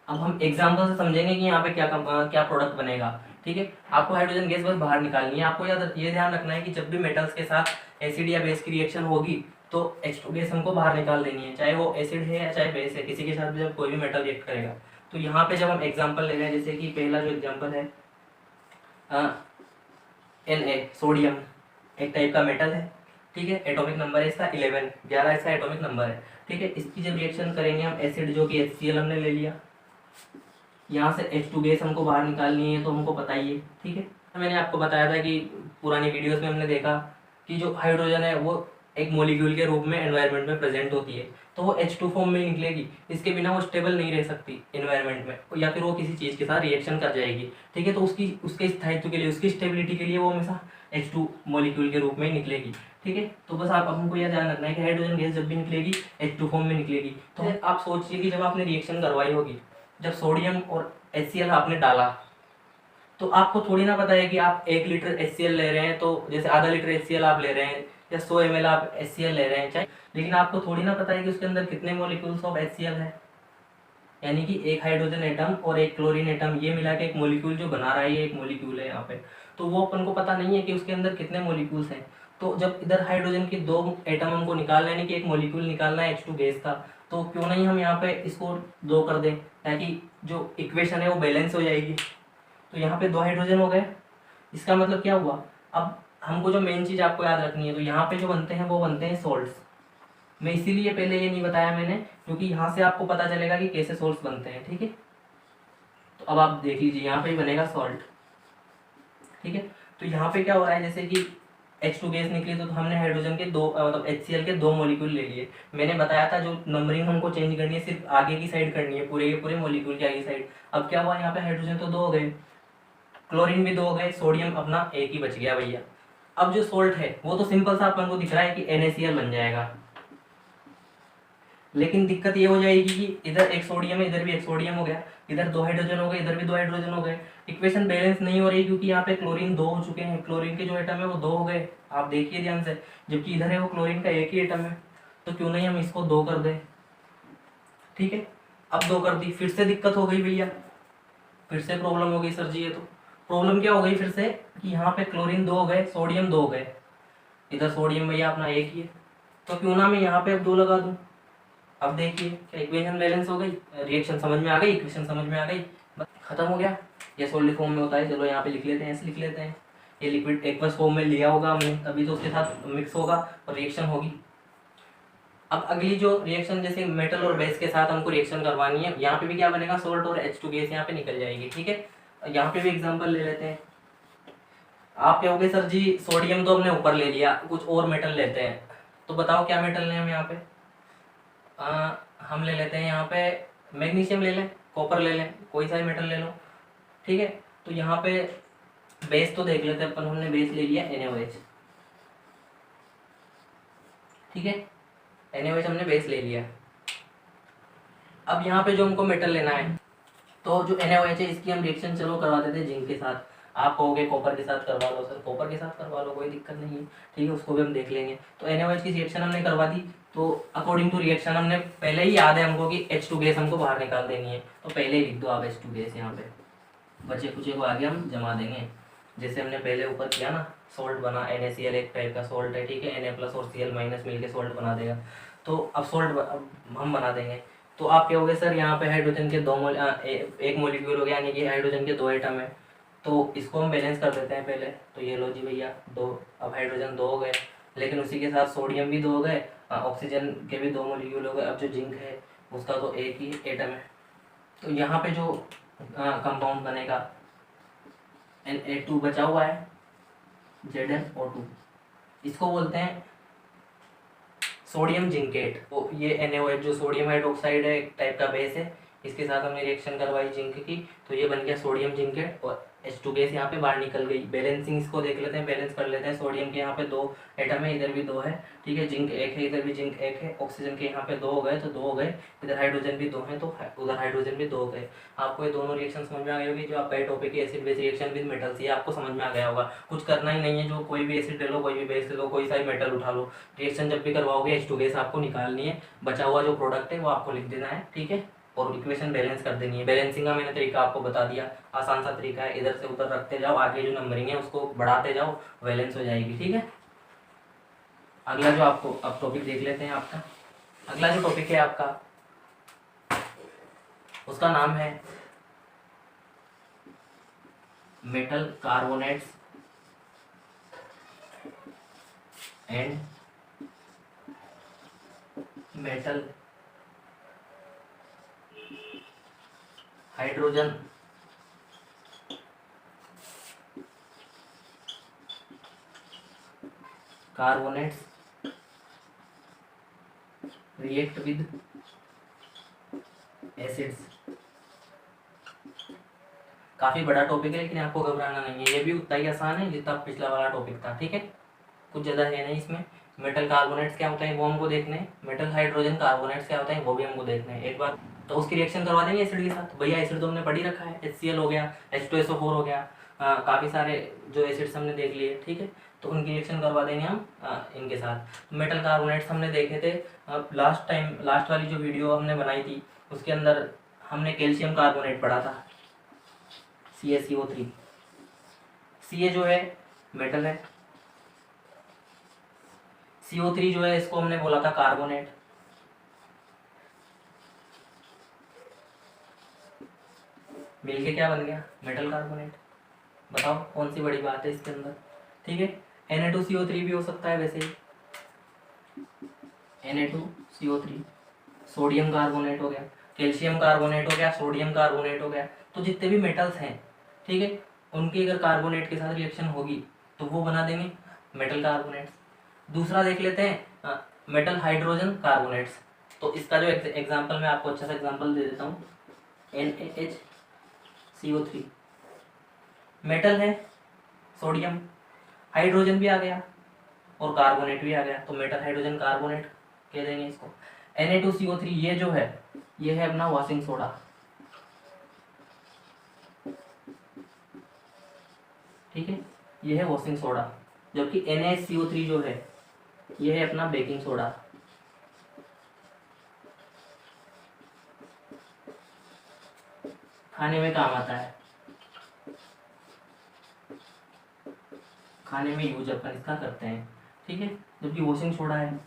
अब हम एग्जांपल से समझेंगे कि यहाँ पे क्या प्रोडक्ट बनेगा, ठीक है। आपको हाइड्रोजन गैस बस बाहर निकालनी है। आपको ये ध्यान रखना है कि जब भी मेटल्स के साथ एसिड या बेस की रिएक्शन होगी तो H2 गैस हमको बाहर निकाल देनी है, चाहे वो एसिड है या चाहे बेस है, किसी के साथ भी जब कोई भी मेटल रिएक्ट करेगा। तो यहाँ पे जब हम एग्जाम्पल ले रहे हैं, जैसे कि पहला जो एग्जाम्पल है Na सोडियम एक टाइप का मेटल है, ठीक है। एटॉमिक नंबर है इसका 11 इसका एटॉमिक नंबर है, ठीक है। इसकी जब रिएक्शन करेंगे हम एसिड जो कि HCl हमने ले लिया, यहाँ से H2 गैस हमको बाहर निकालनी है, तो हमको पता ही है, ठीक है। मैंने आपको बताया था कि पुरानी वीडियोस में हमने देखा कि जो हाइड्रोजन है वो एक मॉलिक्यूल के रूप में एनवायरनमेंट में प्रेजेंट होती है, तो वो H2 फॉर्म में निकलेगी। इसके बिना वो स्टेबल नहीं रह सकती एनवायरनमेंट में, या फिर वो किसी चीज़ के साथ रिएक्शन कर जाएगी, ठीक है। तो उसके स्थायित्व के लिए, उसकी स्टेबिलिटी के लिए वो हमेशा H2 मॉलिक्यूल के रूप में निकलेगी, ठीक है। तो बस आप हमको यह ध्यान रखना है कि हाइड्रोजन गैस जब भी निकलेगी H2 फॉर्म में निकलेगी। तो आप सोचिए कि जब आपने रिएक्शन करवाई होगी, जब सोडियम और HCl आपने डाला, तो आपको थोड़ी ना पता है कि आप 1 लीटर HCl ले रहे हैं, तो जैसे आधा लीटर HCl आप ले रहे हैं या 100 ml आप HCl ले रहे हैं चाहे, लेकिन आपको थोड़ी ना पता है कि उसके अंदर कितने मॉलिक्यूल्स ऑफ HCl है। यानी कि एक हाइड्रोजन एटम और एक क्लोरीन एटम, ये मिला के एक मॉलिक्यूल जो बना रहा है, ये एक मॉलिक्यूल है यहाँ पे। तो वो अपन को पता नहीं है कि उसके अंदर कितने मॉलिक्यूल्स हैं। तो जब इधर हाइड्रोजन के 2 एटम हमको निकालना है, यानी कि एक मॉलिक्यूल निकालना है H2 गैस का, तो क्यों नहीं हम यहाँ पे इसको 2 कर दें, ताकि जो इक्वेशन है वो बैलेंस हो जाएगी। तो यहाँ पे 2 हाइड्रोजन हो गए। इसका मतलब क्या हुआ, अब हमको जो मेन चीज़ आपको याद रखनी है, तो यहाँ पे जो बनते हैं वो बनते हैं सॉल्ट्स। मैं इसीलिए पहले ये नहीं बताया मैंने, क्योंकि यहाँ से आपको पता चलेगा कि कैसे सॉल्ट्स बनते हैं, ठीक है। तो अब आप देख लीजिए, यहाँ पे बनेगा सॉल्ट, ठीक है। तो यहाँ पे क्या हो रहा है, जैसे कि H2 गैस निकली तो हमने हाइड्रोजन के 2 मतलब HCl के 2 मॉलिक्यूल ले लिए। मैंने बताया था जो नंबरिंग हमको चेंज करनी है सिर्फ आगे की साइड करनी है, पूरे के पूरे मॉलिक्यूल की आगे साइड। अब क्या हुआ, यहाँ पे हाइड्रोजन तो 2 हो गए, क्लोरीन भी 2 हो गए, सोडियम अपना एक ही बच गया भैया। अब जो सोल्ट है वो तो सिंपल सा अपन को दिख रहा है कि NaCl बन जाएगा, लेकिन दिक्कत ये हो जाएगी कि इधर एक सोडियम है, इधर भी एक सोडियम हो गया, इधर 2 हाइड्रोजन हो गए, इधर भी 2 हाइड्रोजन हो गए। इक्वेशन बैलेंस नहीं हो रही, क्योंकि यहाँ पे क्लोरीन 2 हो चुके हैं, क्लोरीन के जो एटम है वो 2 हो गए, आप देखिए ध्यान से, जबकि इधर है वो क्लोरीन का एक ही एटम है। तो क्यों नहीं हम इसको 2 कर दें, ठीक है। अब 2 कर दी, फिर से दिक्कत हो गई भैया, फिर से प्रॉब्लम हो गई सर जी। ये तो प्रॉब्लम क्या हो गई फिर से कि यहाँ पे क्लोरीन 2 हो गए, सोडियम 2 हो गए, इधर सोडियम भैया अपना एक ही है, तो क्यों ना मैं यहाँ पे अब 2 लगा दूँ। अब देखिए क्या इक्वेशन बैलेंस हो गई, रिएक्शन समझ में आ गई, इक्वेशन समझ में आ गई, बस खत्म हो गया। ये सॉलिड फॉर्म में होता है, चलो यहाँ पे लिख लेते हैं, ऐसे लिख लेते हैं। ये लिक्विड एक्वस फॉर्म में लिया होगा हमने, तभी तो उसके साथ मिक्स होगा और रिएक्शन होगी। अब अगली जो रिएक्शन, जैसे मेटल और बेस के साथ हमको रिएक्शन करवानी है, यहाँ पे भी क्या बनेगा, सोल्ट और H2 गैस यहाँ पे निकल जाएगी, ठीक है। यहाँ पे भी एग्जाम्पल ले लेते हैं। आप कहोगे सर जी सोडियम तो हमने ऊपर ले लिया, कुछ और मेटल लेते हैं, तो बताओ क्या मेटल लें हम यहाँ पे। हम ले लेते हैं यहाँ पे मैग्नीशियम ले लें, कॉपर ले लें, कोई सा भी मेटल ले लो, ठीक है। तो यहाँ पे बेस तो देख लेते हैं अपन, हमने बेस ले लिया NaOH, ठीक है। NaOH हमने बेस ले लिया। अब यहाँ पे जो हमको मेटल लेना है, तो जो NaOH है इसकी हम रिएक्शन चलो करवा देते हैं जिंक के साथ। आप कहोगे कॉपर के साथ करवा लो सर, कॉपर के साथ करवा लो, कोई दिक्कत नहीं है, ठीक है, उसको भी हम देख लेंगे। तो NaOH की रिएक्शन हमने करवा दी, तो अकॉर्डिंग टू रिएक्शन हमने पहले ही याद है हमको कि H2 गैस हमको बाहर निकाल देनी है, तो पहले ही लिख दो आप H2 गैस यहाँ पे, बचे कुचे को आगे हम जमा देंगे। जैसे हमने पहले ऊपर किया ना, सोल्ट बना, NaCl एक टाइप का सोल्ट है, ठीक है, Na प्लस और Cl माइनस मिल के सोल्ट बना देगा। तो अब सोल्ट हम बना देंगे। तो आप क्या होगे सर, यहाँ पे हाइड्रोजन के एक मॉलिक्यूल हो गया, यानी कि हाइड्रोजन के 2 एटम है, तो इसको हम बैलेंस कर देते हैं पहले। तो ये लो जी भैया 2, अब हाइड्रोजन 2 हो गए, लेकिन उसी के साथ सोडियम भी 2 हो गए, ऑक्सीजन के भी 2 मॉलिक्यूल हो गए। अब जो जिंक है उसका तो एक ही एटम है। तो यहाँ पे जो कंपाउंड बनेगा Na2 बचा हुआ है, ZnO2, इसको बोलते हैं सोडियम जिंकेट। तो ये NaOH जो सोडियम हाइड्रोक्साइड है, एक टाइप का बेस है, इसके साथ हमने रिएक्शन करवाई जिंक की, तो ये बन गया सोडियम जिंकेट और H2 गैस यहाँ पे बाहर निकल गई। बैलेंसिंग इसको देख लेते हैं, बैलेंस कर लेते हैं। सोडियम के यहाँ पे 2 एटम है, इधर भी 2 है, ठीक है। जिंक 1 है, इधर भी जिंक 1 है। ऑक्सीजन के यहाँ पे 2 हो गए तो 2 हो गए, इधर हाइड्रोजन भी 2 है तो उधर हाइड्रोजन भी 2 हो गए। आपको ये दोनों रिएक्शन समझ में आ गई होगी। जो आपका टॉपिक है acid base reaction with metals, ये आपको समझ में आ गया होगा। कुछ करना ही नहीं है, जो कोई भी एसिड ले लो, कोई भी बेस ले लो, कोई सा भी मेटल उठा लो, रिएक्शन जब भी करवाओगे H2 गैस आपको निकालनी है, बचा हुआ जो प्रोडक्ट है वो आपको लिख देना है, ठीक है। और इक्वेशन बैलेंस कर देनी है। बैलेंसिंग का मैंने तरीका आपको बता दिया, आसान सा तरीका है। इधर से उधर रखते जाओ, आगे जो नंबरिंग है उसको बढ़ाते जाओ, बैलेंस हो जाएगी, ठीक है। अगला जो आपको अब टॉपिक देख लेते हैं आपका। अगला जो टॉपिक है आपका उसका नाम है metal carbonates and metal hydrogen carbonates react with acids. काफ़ी बड़ा टॉपिक है, लेकिन आपको घबराना नहीं है, ये भी उतना ही आसान है जितना पिछला वाला टॉपिक था, ठीक है। कुछ ज़्यादा है नहीं इसमें। मेटल कार्बोनेट्स क्या होता है वो हमको देखने हैं, मेटल हाइड्रोजन कार्बोनेट्स क्या होता है वो भी हमको देखना है एक बार। तो उसकी रिएक्शन करवा देंगे एसिड के साथ। भैया एसिड तो हमने पढ़ ही रखा है, HCl हो गया, H2SO4 हो गया, काफ़ी सारे जो एसिड्स हमने देख लिए, ठीक है। तो उनकी रिएक्शन करवा देंगे हम इनके साथ। मेटल कार्बोनेट्स हमने देखे थे लास्ट टाइम, लास्ट वाली जो वीडियो हमने बनाई थी उसके अंदर हमने कैल्शियम कार्बोनेट पढ़ा था, CaCO3। Ca जो है मेटल है, CO3 जो है इसको हमने बोला था कार्बोनेट। मिलके क्या बन गया, मेटल कार्बोनेट। बताओ कौन सी बड़ी बात है इसके अंदर, ठीक है। Na2CO3 भी हो सकता है वैसे ही, Na2CO3 सोडियम कार्बोनेट हो गया, कैल्शियम कार्बोनेट हो गया, सोडियम कार्बोनेट हो गया। तो जितने भी मेटल्स हैं, ठीक है, उनकी अगर कार्बोनेट के साथ रिएक्शन होगी तो वो बना देंगे मेटल कार्बोनेट्स। दूसरा देख लेते हैं मेटल हाइड्रोजन कार्बोनेट्स। तो इसका जो एग्जांपल मैं आपको अच्छा सा एग्जांपल दे देता हूँ। NaHCO3 मेटल है, सोडियम, हाइड्रोजन भी आ गया और कार्बोनेट भी आ गया, तो मेटल हाइड्रोजन कार्बोनेट कह देंगे इसको। Na2CO3 ये जो है ये है अपना वॉशिंग सोडा, ठीक है, ये है वॉशिंग सोडा। जबकि NaCO3 जो है ये है अपना बेकिंग सोडा। खाने में काम आता है, खाने में यूज अपन इसका करते हैं, ठीक है। जबकि वॉशिंग सोडा है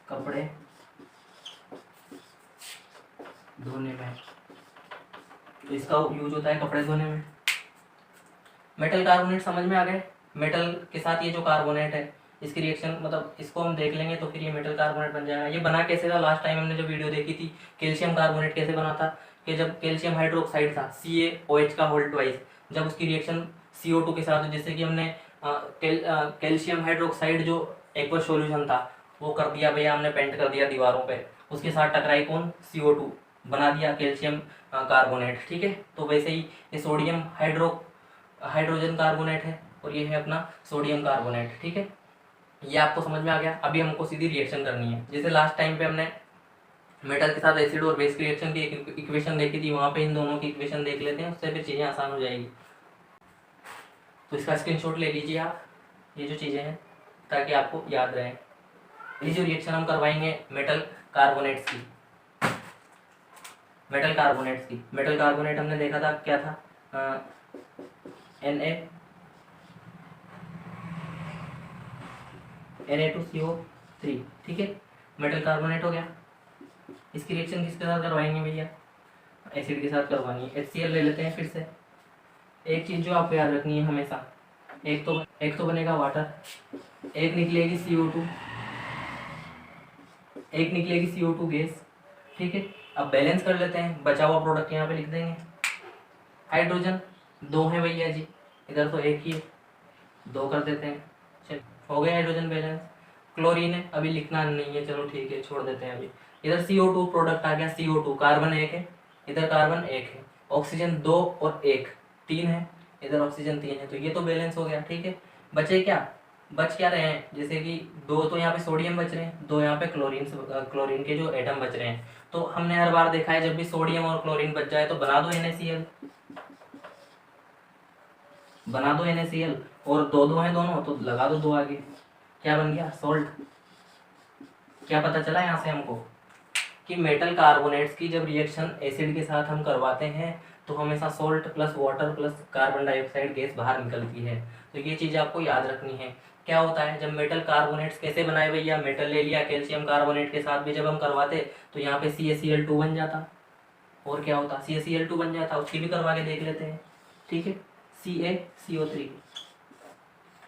कपड़े धोने में, तो इसका यूज होता है कपड़े धोने में। मेटल कार्बोनेट समझ में आ गए। मेटल के साथ ये जो कार्बोनेट है इसकी रिएक्शन, मतलब इसको हम देख लेंगे तो फिर ये मेटल कार्बोनेट बन जाएगा। ये बना कैसे था, लास्ट टाइम हमने जो वीडियो देखी थी कैल्शियम कार्बोनेट कैसे बना था, कि जब कैल्शियम हाइड्रोक्साइड था CaOH का होल ट्वाइस, जब उसकी रिएक्शन CO2 के साथ, जैसे कि हमने कैल्शियम हाइड्रोक्साइड जो एक्वस सॉल्यूशन था वो कर दिया भैया, हमने पेंट कर दिया दीवारों पे, उसके साथ टकराई कौन, CO2, बना दिया कैल्शियम कार्बोनेट, ठीक है। तो वैसे ही ये सोडियम हाइड्रोजन कार्बोनेट है और ये है अपना सोडियम कार्बोनेट, ठीक है। ये आपको समझ में आ गया। अभी हमको सीधी रिएक्शन करनी है। जैसे लास्ट टाइम पे हमने मेटल के साथ एसिड और बेस की रिएक्शन की एक इक्वेशन देखी थी, वहाँ पे इन दोनों की इक्वेशन देख लेते हैं, उससे फिर चीज़ें आसान हो जाएगी। तो इसका स्क्रीनशॉट ले लीजिए आप, ये जो चीज़ें हैं, ताकि आपको याद रहे। ये जो रिएक्शन हम करवाएंगे मेटल कार्बोनेट्स की, मेटल कार्बोनेट हमने देखा था क्या था, Na2CO3, ठीक है, मेटल कार्बोनेट हो गया। इसकी रिएक्शन किसके साथ करवाएंगे भैया, एसिड के साथ करवानी है। HCl ले लेते हैं फिर से। एक चीज़ जो आपको याद रखनी है हमेशा, एक तो एक तो बनेगा वाटर, एक निकलेगी CO2, एक निकलेगी CO2 गैस, ठीक है। अब बैलेंस कर लेते हैं, बचा हुआ प्रोडक्ट यहाँ पे लिख देंगे। हाइड्रोजन 2 है भैया जी, इधर तो एक ही है, 2 कर देते हैं, चल हो गया हाइड्रोजन बैलेंस। क्लोरीन है, अभी लिखना नहीं है, चलो ठीक है छोड़ देते हैं अभी। इधर CO2 प्रोडक्ट आ गया, CO2 कार्बन 1 है, इधर कार्बन 1 है, ऑक्सीजन 2 और 1 3 है, इधर ऑक्सीजन 3 है, तो ये तो बैलेंस हो गया, ठीक है। बचे क्या, बच क्या रहे हैं, जैसे कि 2 तो यहाँ पे सोडियम बच रहे हैं, 2 यहाँ पे क्लोरीन के जो एटम बच रहे हैं। तो हमने हर बार देखा है जब भी सोडियम और क्लोरीन बच जाए तो बना दो NaCl, बना दो NaCl, और 2 है दोनों तो लगा दो 2 आगे, क्या बन गया, सोल्ट। क्या पता चला यहाँ से हमको कि मेटल कार्बोनेट्स की जब रिएक्शन एसिड के साथ हम करवाते हैं तो हमेशा salt plus water plus carbon dioxide gas बाहर निकलती है। तो ये चीज़ आपको याद रखनी है। क्या होता है जब मेटल कार्बोनेट्स कैसे बनाए भैया, मेटल ले लिया, कैल्शियम कार्बोनेट के साथ भी जब हम करवाते तो यहाँ पे CaCl2 बन जाता, और क्या होता, CaCl2 बन जाता, उसकी भी करवा के देख लेते हैं, ठीक है। CaCO3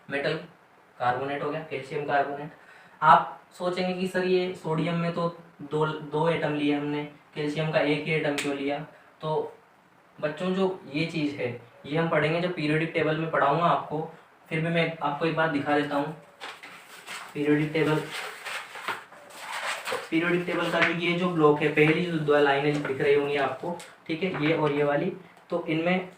मेटल कार्बोनेट हो गया, कैल्शियम कार्बोनेट। आप सोचेंगे कि सर ये सोडियम में तो दो दो एटम लिए हमने, कैल्शियम का एक ही एटम क्यों लिया। तो बच्चों जो ये चीज़ है ये हम पढ़ेंगे जब पीरियोडिक टेबल में पढ़ाऊंगा आपको, फिर भी मैं आपको एक बार दिखा देता हूँ। पीरियोडिक टेबल का ये जो ब्लॉक है, पहली जो 2 लाइनें दिख रही होंगी आपको, ठीक है, ये और ये वाली, तो इनमें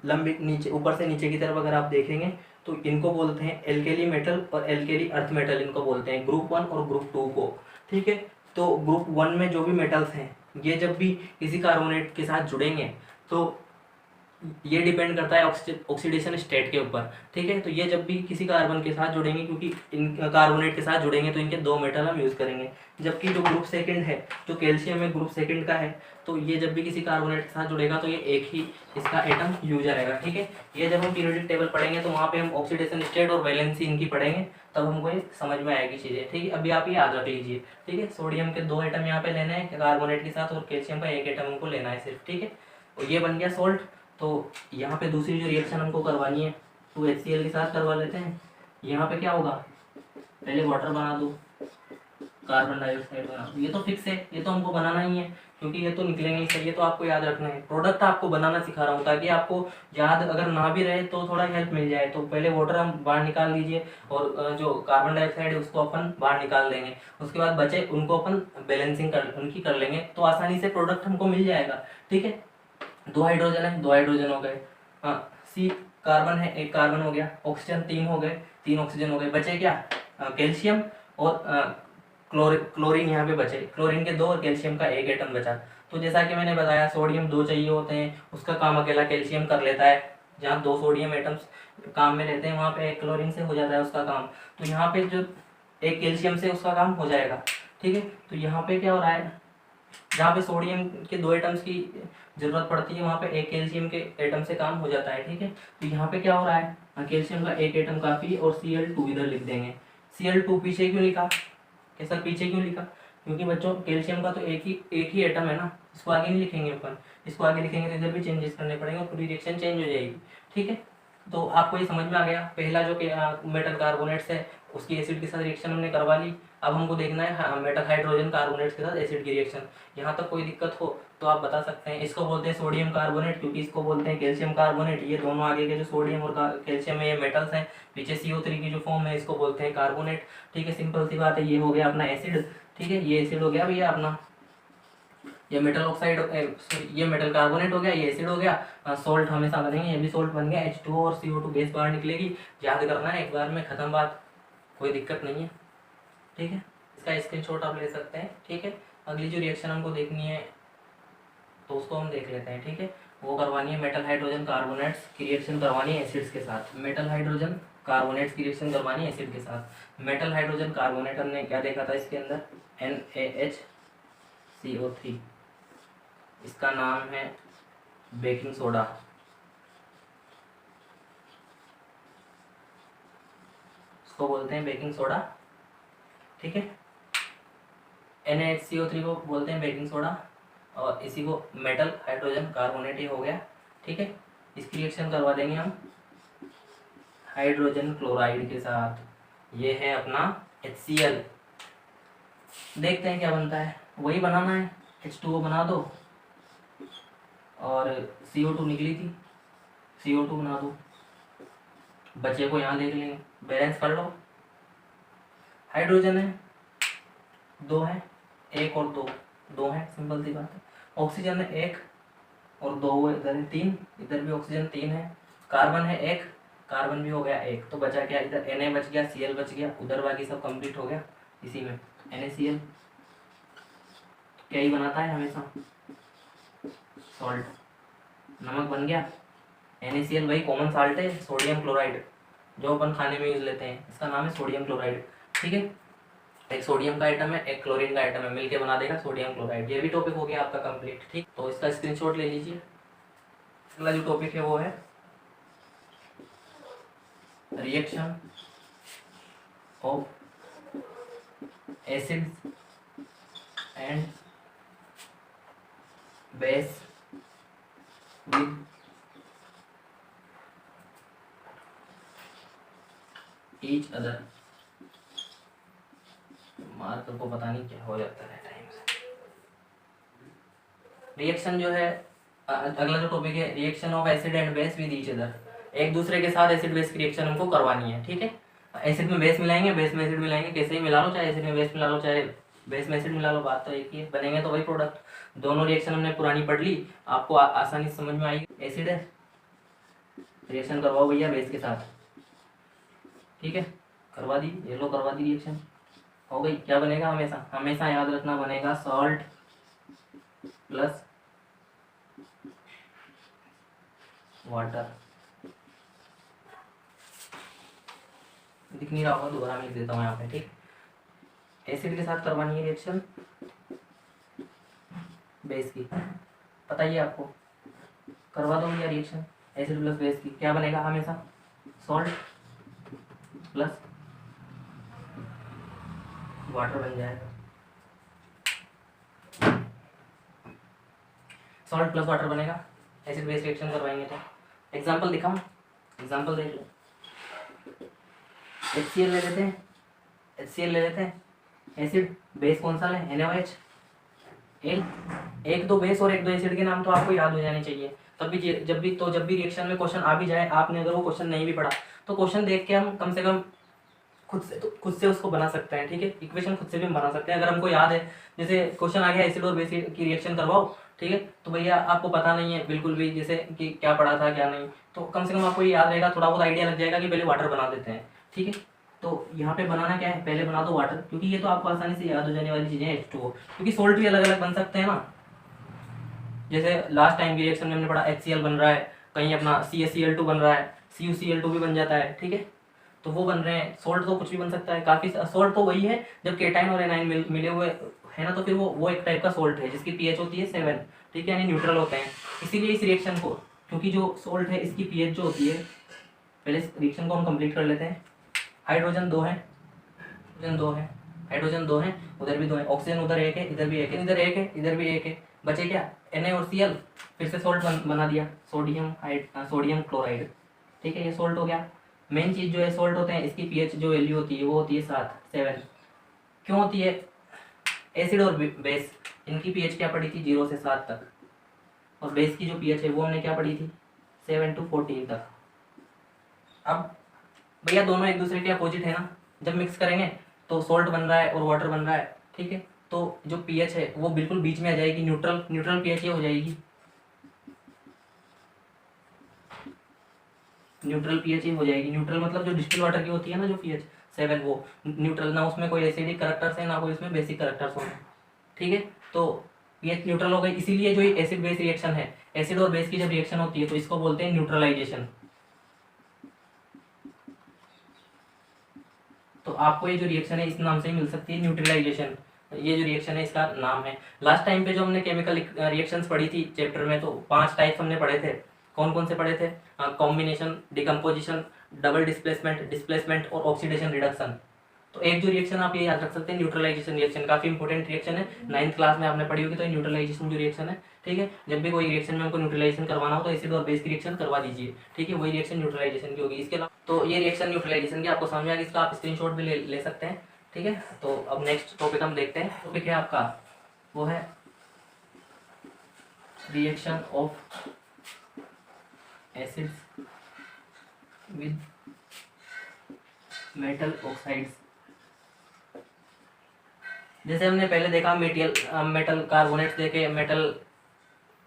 लंबी नीचे ऊपर से नीचे की तरफ अगर आप देखेंगे तो इनको बोलते हैं एल्केली मेटल और एल्केली अर्थ मेटल, इनको बोलते हैं ग्रुप 1 और ग्रुप 2 को, ठीक है। तो ग्रुप 1 में जो भी मेटल्स हैं ये जब भी किसी कार्बोनेट के साथ जुड़ेंगे तो ये डिपेंड करता है ऑक्सीडेशन स्टेट के ऊपर, ठीक है। तो ये जब भी किसी कार्बन के साथ जुड़ेंगे, क्योंकि इन कार्बोनेट के साथ जुड़ेंगे तो इनके 2 मेटल हम यूज़ करेंगे, जबकि जो ग्रुप सेकंड है, जो कैल्शियम है ग्रुप सेकंड का है, तो ये जब भी किसी कार्बोनेट के साथ जुड़ेगा तो ये एक ही इसका एटम यूज रहेगा, ठीक है। ये जब हम पीरियोडिक टेबल पढ़ेंगे तो वहाँ पे हम ऑक्सीडेशन स्टेट और वैलेंसी इनकी पढ़ेंगे, तब हमको ये समझ में आएगी चीज़ें, ठीक है। अभी आप ये याद रख लीजिए, ठीक है। सोडियम के 2 एटम यहाँ पे लेने हैं कार्बोनेट के साथ और कैल्शियम का 1 एटम हमको लेना है सिर्फ, ठीक है। और ये बन गया सोल्ट। तो यहाँ पे दूसरी जो रिएक्शन हमको करवानी है 2HCl के साथ करवा लेते हैं। यहाँ पे क्या होगा, पहले वाटर बना दो, कार्बन डाइऑक्साइड बना दो, ये तो फिक्स है, ये तो हमको बनाना ही है क्योंकि ये तो निकलेंगे ही सही, ये तो आपको याद रखना है। प्रोडक्ट आपको बनाना सिखा रहा हूँ ताकि आपको याद अगर ना भी रहे तो थोड़ा हेल्प मिल जाए। तो पहले वाटर हम बाहर निकाल दीजिए और जो कार्बन डाइऑक्साइड है उसको अपन बाहर निकाल देंगे, उसके बाद बचे उनको अपन बैलेंसिंग उनकी कर लेंगे, तो आसानी से प्रोडक्ट हमको मिल जाएगा, ठीक है। 2 हाइड्रोजन है, 2 हाइड्रोजन हो गए, हाँ, C कार्बन है, 1 कार्बन हो गया, ऑक्सीजन 3 हो गए, 3 ऑक्सीजन हो गए, बचे क्या, कैल्शियम और क्लोरीन यहाँ पे बचे, क्लोरीन के 2 और कैल्शियम का 1 एटम बचा। तो जैसा कि मैंने बताया सोडियम 2 चाहिए होते हैं, उसका काम अकेला कैल्शियम कर लेता है, जहाँ 2 सोडियम एटम्स काम में लेते हैं वहाँ पे 1 क्लोरीन से हो जाता है उसका काम। तो यहाँ पे जो 1 कैल्शियम से उसका काम हो जाएगा, ठीक है। तो यहाँ पे क्या हो रहा है, जहाँ पे सोडियम के 2 एटम्स की जरूरत पड़ती है वहाँ पे 1 कैल्शियम के एटम से काम हो जाता है, ठीक है। तो यहाँ पे क्या हो रहा है, कैल्शियम का 1 एटम काफी और Cl2 इधर लिख देंगे। Cl2 पीछे क्यों लिखा, कैसा पीछे क्यों लिखा, क्योंकि बच्चों कैल्शियम का तो एक ही एटम है ना, इसको आगे नहीं लिखेंगे अपन, इसको आगे लिखेंगे तो इधर भी चेंजेस करने पड़ेंगे और पूरी रिएक्शन चेंज हो जाएगी, ठीक है। तो आपको ये समझ में आ गया, पहला जो मेटल कार्बोनेट्स है उसकी एसिड के साथ रिएक्शन हमने करवा ली। अब हमको देखना है मेटल हाइड्रोजन कार्बोनेट्स के साथ एसिड की रिएक्शन। यहाँ तक कोई दिक्कत हो तो आप बता सकते हैं। इसको बोलते हैं सोडियम कार्बोनेट क्योंकि इसको बोलते हैं कैल्शियम कार्बोनेट। ये दोनों आगे के जो सोडियम और कैल्शियम है ये मेटल्स हैं, पीछे CO3 की जो फॉर्म है इसको बोलते हैं कार्बोनेट, ठीक है। सिंपल सी बात है, ये हो गया अपना एसिड, ठीक है, ये एसिड हो गया भैया अपना, ये मेटल ऑक्साइड, ये मेटल कार्बोनेट हो गया, ये एसिड हो गया। सॉल्ट हमेशा बनेंगे, ये भी सॉल्ट बन गया, H2O और CO2 गैस बाहर निकलेगी। याद करना है एक बार में, खत्म बात, कोई दिक्कत नहीं है, ठीक है। इसका स्क्रीनशॉट आप ले सकते हैं, ठीक है। अगली जो रिएक्शन हमको देखनी है तो उसको हम देख लेते हैं, ठीक है। वो करवानी है मेटल हाइड्रोजन कार्बोनेट्स की रिएक्शन करवानी है एसिड्स के साथ, मेटल हाइड्रोजन कार्बोनेट्स की रिएक्शन करवानी है एसिड के साथ। मेटल हाइड्रोजन कार्बोनेट हमने क्या देखा था इसके अंदर, NaHCO3, इसका नाम है बेकिंग सोडा, इसको बोलते हैं बेकिंग सोडा, ठीक है। NaHCO3 को बोलते हैं बेकिंग सोडा और इसी को मेटल हाइड्रोजन कार्बोनेट ही हो गया, ठीक है। इसकी रिएक्शन करवा देंगे हम हाइड्रोजन क्लोराइड के साथ ये है अपना HCl। देखते हैं क्या बनता है, वही बनाना है, H2O बना दो और CO2 निकली थी, CO2 बना दो, बचे को यहाँ देख लेंगे, बैलेंस कर लो। हाइड्रोजन है, दो है, एक और दो, दो है, सिंपल सी बात है। ऑक्सीजन है एक और दो, इधर है तीन, इधर भी ऑक्सीजन तीन है। कार्बन है एक, कार्बन भी हो गया एक, तो बचा क्या, इधर Na बच गया, Cl बच गया, उधर बाकी सब कंप्लीट हो गया इसी में NaCl। क्या ही बनाता है हमेशा, सॉल्ट, नमक बन गया। NaCl वही कॉमन साल्ट है, सोडियम क्लोराइड, जो अपन खाने में यूज लेते हैं, इसका नाम है सोडियम क्लोराइड। ठीक है, एक सोडियम का आइटम है, एक क्लोरीन का आइटम है, मिलके बना देगा सोडियम क्लोराइड। ये भी टॉपिक हो गया आपका कंप्लीट। ठीक, तो इसका स्क्रीनशॉट ले लीजिए। अगला जो टॉपिक है वो है reaction of acids and base with each other. Marker को पता नहीं क्या हो जाता है टाइम से। रिएक्शन जो है, अगला जो टॉपिक है reaction of acid and base with each other. एक दूसरे के साथ एसिड बेस की रिएक्शन हमको करवानी है। ठीक है, एसिड में बेस मिलाएंगे, बेस में एसिड मिलाएंगे, कैसे ही मिला लो, चाहे एसिड में बेस मिला लो, चाहे बेस में एसिड मिला लो, बात तो एक ही है, बनेंगे तो वही प्रोडक्ट। दोनों रिएक्शन हमने पुरानी पढ़ ली, आपको आसानी से समझ में आएगी। एसिड है, रिएक्शन करवाओ भैया बेस के साथ। ठीक है, करवा दी, ये लो करवा दी, रिएक्शन हो गई। क्या बनेगा, हमेशा हमेशा याद रखना, बनेगा सॉल्ट प्लस वाटर। दिख नहीं रहा होगा, दोबारा मैं लिख देता हूँ यहाँ पे। ठीक, एसिड के साथ करवानी है रिएक्शन बेस की, बताइए आपको, करवा दो भैया रिएक्शन एसिड प्लस बेस की। क्या बनेगा, हमेशा सॉल्ट प्लस वाटर बन जाएगा। सॉल्ट प्लस वाटर बनेगा, एसिड बेस रिएक्शन करवाएंगे तो। एग्जांपल दिखाऊं, एग्जांपल देख लो। HCl ले लेते हैं, HCl ले लेते हैं, एसिड बेस कौन सा लें, NaOH। एक दो बेस और एक दो एसिड के नाम तो आपको याद हो जाने चाहिए। तब भी जब भी रिएक्शन में क्वेश्चन आ भी जाए, आपने अगर वो क्वेश्चन नहीं भी पढ़ा तो क्वेश्चन देख के हम कम से कम खुद से उसको बना सकते हैं। ठीक है, इक्वेशन खुद से भी हम बना सकते हैं अगर हमको याद है। जैसे क्वेश्चन आ गया एसिड और बेस की रिएक्शन करवाओ, ठीक है, तो भैया आपको पता नहीं है बिल्कुल भी, जैसे कि क्या पढ़ा था क्या नहीं, तो कम से कम आपको ये याद रहेगा, थोड़ा बहुत आइडिया लग जाएगा कि पहले वाटर बना देते हैं। ठीक है, तो यहाँ पे बनाना क्या है, पहले बना दो वाटर, क्योंकि ये तो आपको आसानी से याद हो जाने वाली चीज़ें हैं H2O, क्योंकि सोल्ट भी अलग अलग बन सकते हैं ना। जैसे लास्ट टाइम की रिएक्शन में हमने पढ़ा HCl बन रहा है, कहीं अपना CaCl2 बन रहा है, CuCl2 भी बन जाता है। ठीक है, तो वो बन रहे हैं। सोल्ट तो कुछ भी बन सकता है, काफ़ी सोल्ट तो वही है जब केटाइन और एनाइन मिले हुए है ना, तो फिर वो एक टाइप का सोल्ट है जिसकी pH होती है 7। ठीक है, यानी न्यूट्रल होते हैं। इसीलिए इस रिएक्शन को, क्योंकि जो सोल्ट है इसकी pH जो होती है, पहले इस रिएक्शन को हम कंप्लीट कर लेते हैं। हाइड्रोजन दो है, हाइड्रोजन दो है, उधर भी दो है, ऑक्सीजन उधर एक है, इधर भी एक है, इधर एक है, इधर भी एक है, बचे क्या, Na और Cl, फिर से सोल्ट बना दिया, सोडियम क्लोराइड। ठीक है, ये सोल्ट हो गया। मेन चीज़ जो है सोल्ट होते हैं, इसकी pH जो वैल्यू होती है वो होती है 7। क्यों होती है, एसिड और बेस इनकी pH क्या पड़ी थी, 0 से 7 तक, और बेस की जो pH है वो हमने क्या पड़ी थी, 7 to 14 तक। अब भैया दोनों एक दूसरे के अपोजिट है ना, जब मिक्स करेंगे तो सोल्ट बन रहा है और वाटर बन रहा है। ठीक है, तो जो pH है वो बिल्कुल बीच में आ जाएगी, न्यूट्रल pH ये हो जाएगी, न्यूट्रल pH ये हो जाएगी। न्यूट्रल मतलब जो डिस्टिल वाटर की होती है ना जो pH 7, वो न्यूट्रल, ना उसमें कोई एसिडिक करेक्टर्स है ना कोई उसमें बेसिक करेक्टर्स होंगे। ठीक है, तो pH न्यूट्रल हो गई। इसीलिए जो एसिड बेस रिएक्शन है, एसिड और बेस की जब रिएक्शन होती है तो इसको बोलते हैं न्यूट्रलाइजेशन। तो आपको ये जो रिएक्शन है इस नाम से ही मिल सकती है, न्यूट्रलाइजेशन। ये जो रिएक्शन है इसका नाम है। लास्ट टाइम पे जो हमने केमिकल रिएक्शंस पढ़ी थी चैप्टर में, तो 5 टाइप्स हमने पढ़े थे। कौन कौन से पढ़े थे, कॉम्बिनेशन, डिकम्पोजिशन, डबल डिस्प्लेसमेंट और ऑक्सीडेशन रिडक्शन। तो एक जो रिएक्शन आप ये याद रख सकते हैं, न्यूट्रलाइजेशन रिएक्शन, काफी इंपॉर्टेंट रिएक्शन है, 9th क्लास में आपने पढ़ी होगी। तो न्यूट्रलाइजेशन जो रिएक्शन है, ठीक है, जब भी कोई रिएक्शन में हमको न्यूट्रलाइजेशन करवाना हो तो एसिड और बेस की रिएक्शन करवा दीजिए, ठीक है, वही रिएक्शन न्यूट्रलाइजेशन की होगी। इसके अलावा तो ये रिएक्शन न्यूट्रलाइजेशन की आपको समझ में आ गई, इसका आप स्क्रीनशॉट भी ले सकते हैं, ठीक है। तो अब नेक्स्ट टॉपिक हम देखते हैं। टॉपिक है आपका वो है reaction of acids with metal oxides. जैसे हमने पहले देखा मेटल कार्बोनेट्स देखे, मेटल